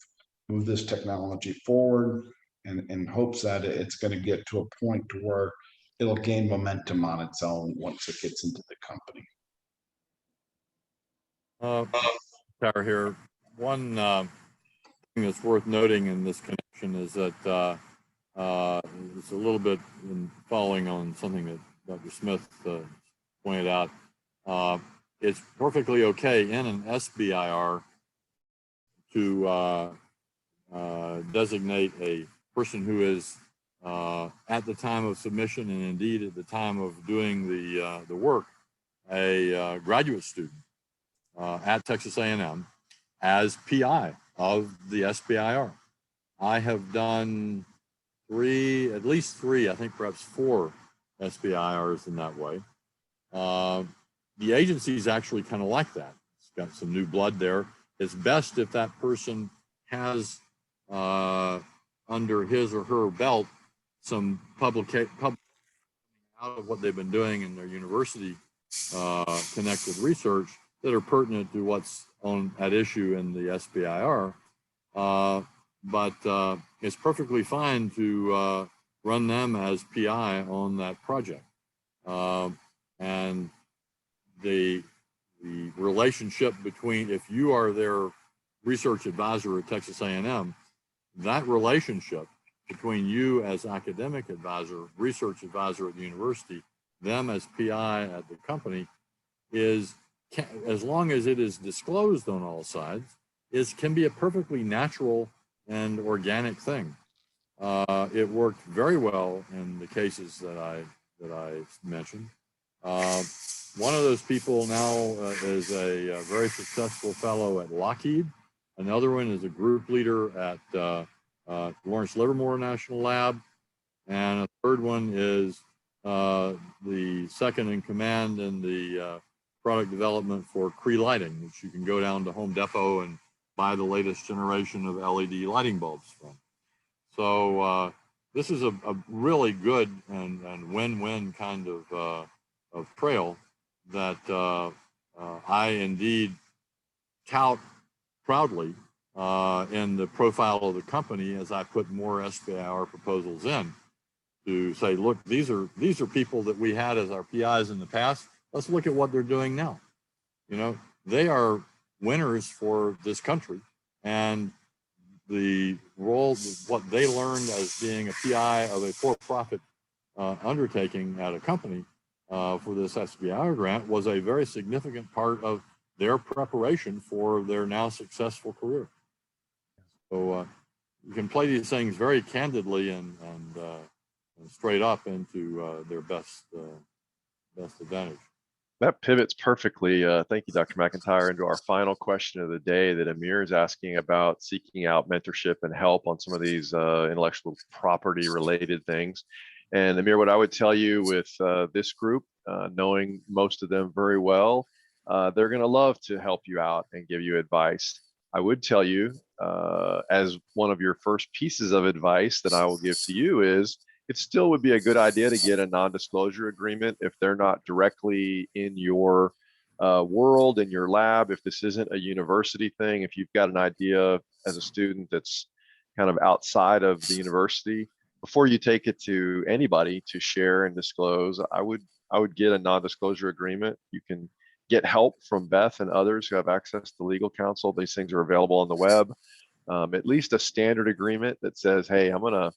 this technology forward, and in hopes that it's going to get to a point to where it'll gain momentum on its own once it gets into the company. Tara here. One thing that's worth noting in this connection is that it's a little bit in following on something that Dr. Smith pointed out. It's perfectly okay in an SBIR to designate a person who is at the time of submission, and indeed at the time of doing the work, a graduate student at Texas A&M as PI of the SBIR. I have done at least three, I think perhaps 4 SBIRs in that way. The agency's actually kind of like that. It's got some new blood there. It's best if that person has under his or her belt some public out of what they've been doing in their university connected research that are pertinent to what's at issue in the SBIR. But it's perfectly fine to run them as PI on that project. And the relationship between, if you are their research advisor at Texas A&M, that relationship between you as academic advisor, research advisor at the university, them as PI at the company, is, as long as it is disclosed on all sides, can be a perfectly natural and organic thing. It worked very well in the cases that I mentioned. One of those people now is a very successful fellow at Lockheed. Another one is a group leader at Lawrence Livermore National Lab. And a third one is the second in command in the product development for Cree lighting, which you can go down to Home Depot and buy the latest generation of LED lighting bulbs from. So this is a really good and win-win kind of trail that I indeed tout proudly in the profile of the company as I put more SBIR proposals in to say, look, these are people that we had as our PIs in the past. Let's look at what they're doing now. You know, they are winners for this country, and the role, what they learned as being a PI of a for-profit undertaking at a company for this SBIR grant was a very significant part of their preparation for their now successful career. So you can play these things very candidly and straight up into their best advantage. That pivots perfectly. Thank you, Dr. McIntyre, into our final question of the day that Amir is asking about seeking out mentorship and help on some of these intellectual property related things. And Amir, what I would tell you with this group, knowing most of them very well, they're going to love to help you out and give you advice. I would tell you, as one of your first pieces of advice that I will give to you is, it still would be a good idea to get a non-disclosure agreement if they're not directly in your world, in your lab, if this isn't a university thing, if you've got an idea as a student that's kind of outside of the university, before you take it to anybody to share and disclose, I would get a non-disclosure agreement. You can get help from Beth and others who have access to legal counsel. These things are available on the web. At least a standard agreement that says, hey, I'm gonna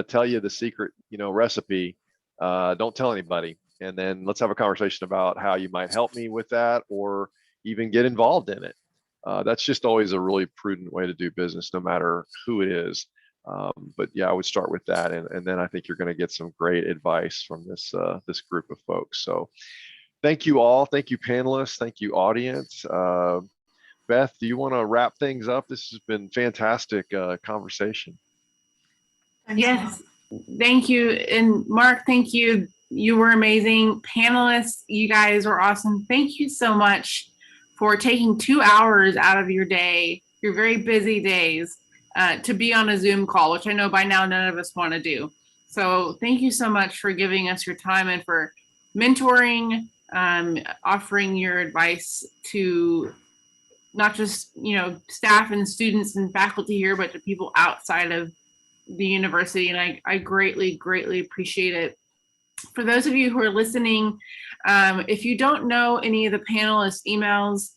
tell you the secret, recipe. Don't tell anybody. And then let's have a conversation about how you might help me with that or even get involved in it. That's just always a really prudent way to do business, no matter who it is. But yeah, I would start with that. And then I think you're gonna get some great advice from this group of folks. So thank you all. Thank you, panelists. Thank you, audience. Beth, do you wanna wrap things up? This has been fantastic conversation. Yes, thank you. And Mark, thank you. You were amazing. Panelists, you guys were awesome. Thank you so much for taking 2 hours out of your day, your very busy days, to be on a Zoom call, which I know by now none of us want to do. So thank you so much for giving us your time and for mentoring, offering your advice to not just, staff and students and faculty here, but to people outside of the university, and I greatly appreciate it. For those of you who are listening, if you don't know any of the panelists' emails,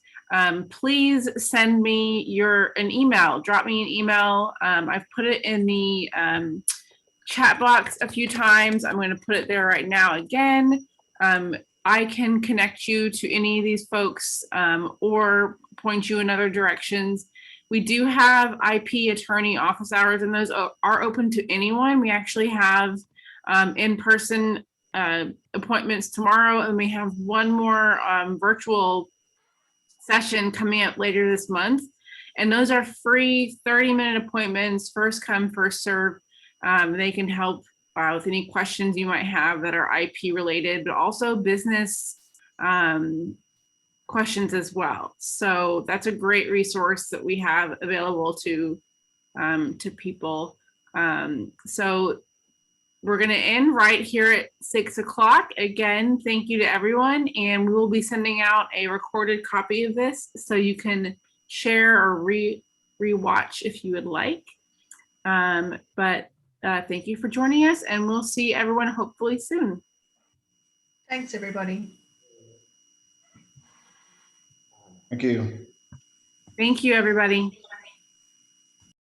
please send me an email. Drop me an email. I've put it in the chat box a few times. I'm going to put it there right now again. I can connect you to any of these folks or point you in other directions. We do have IP attorney office hours, and those are open to anyone. We actually have in-person appointments tomorrow, and we have one more virtual session coming up later this month. And those are free 30-minute appointments, first come, first serve. They can help with any questions you might have that are IP related, but also business questions as well. So that's a great resource that we have available to people. So we're going to end right here at 6 o'clock. Again, thank you to everyone, and we will be sending out a recorded copy of this so you can share or re-watch if you would like. But thank you for joining us, and we'll see everyone hopefully soon. Thanks, everybody. Thank you. Thank you, everybody.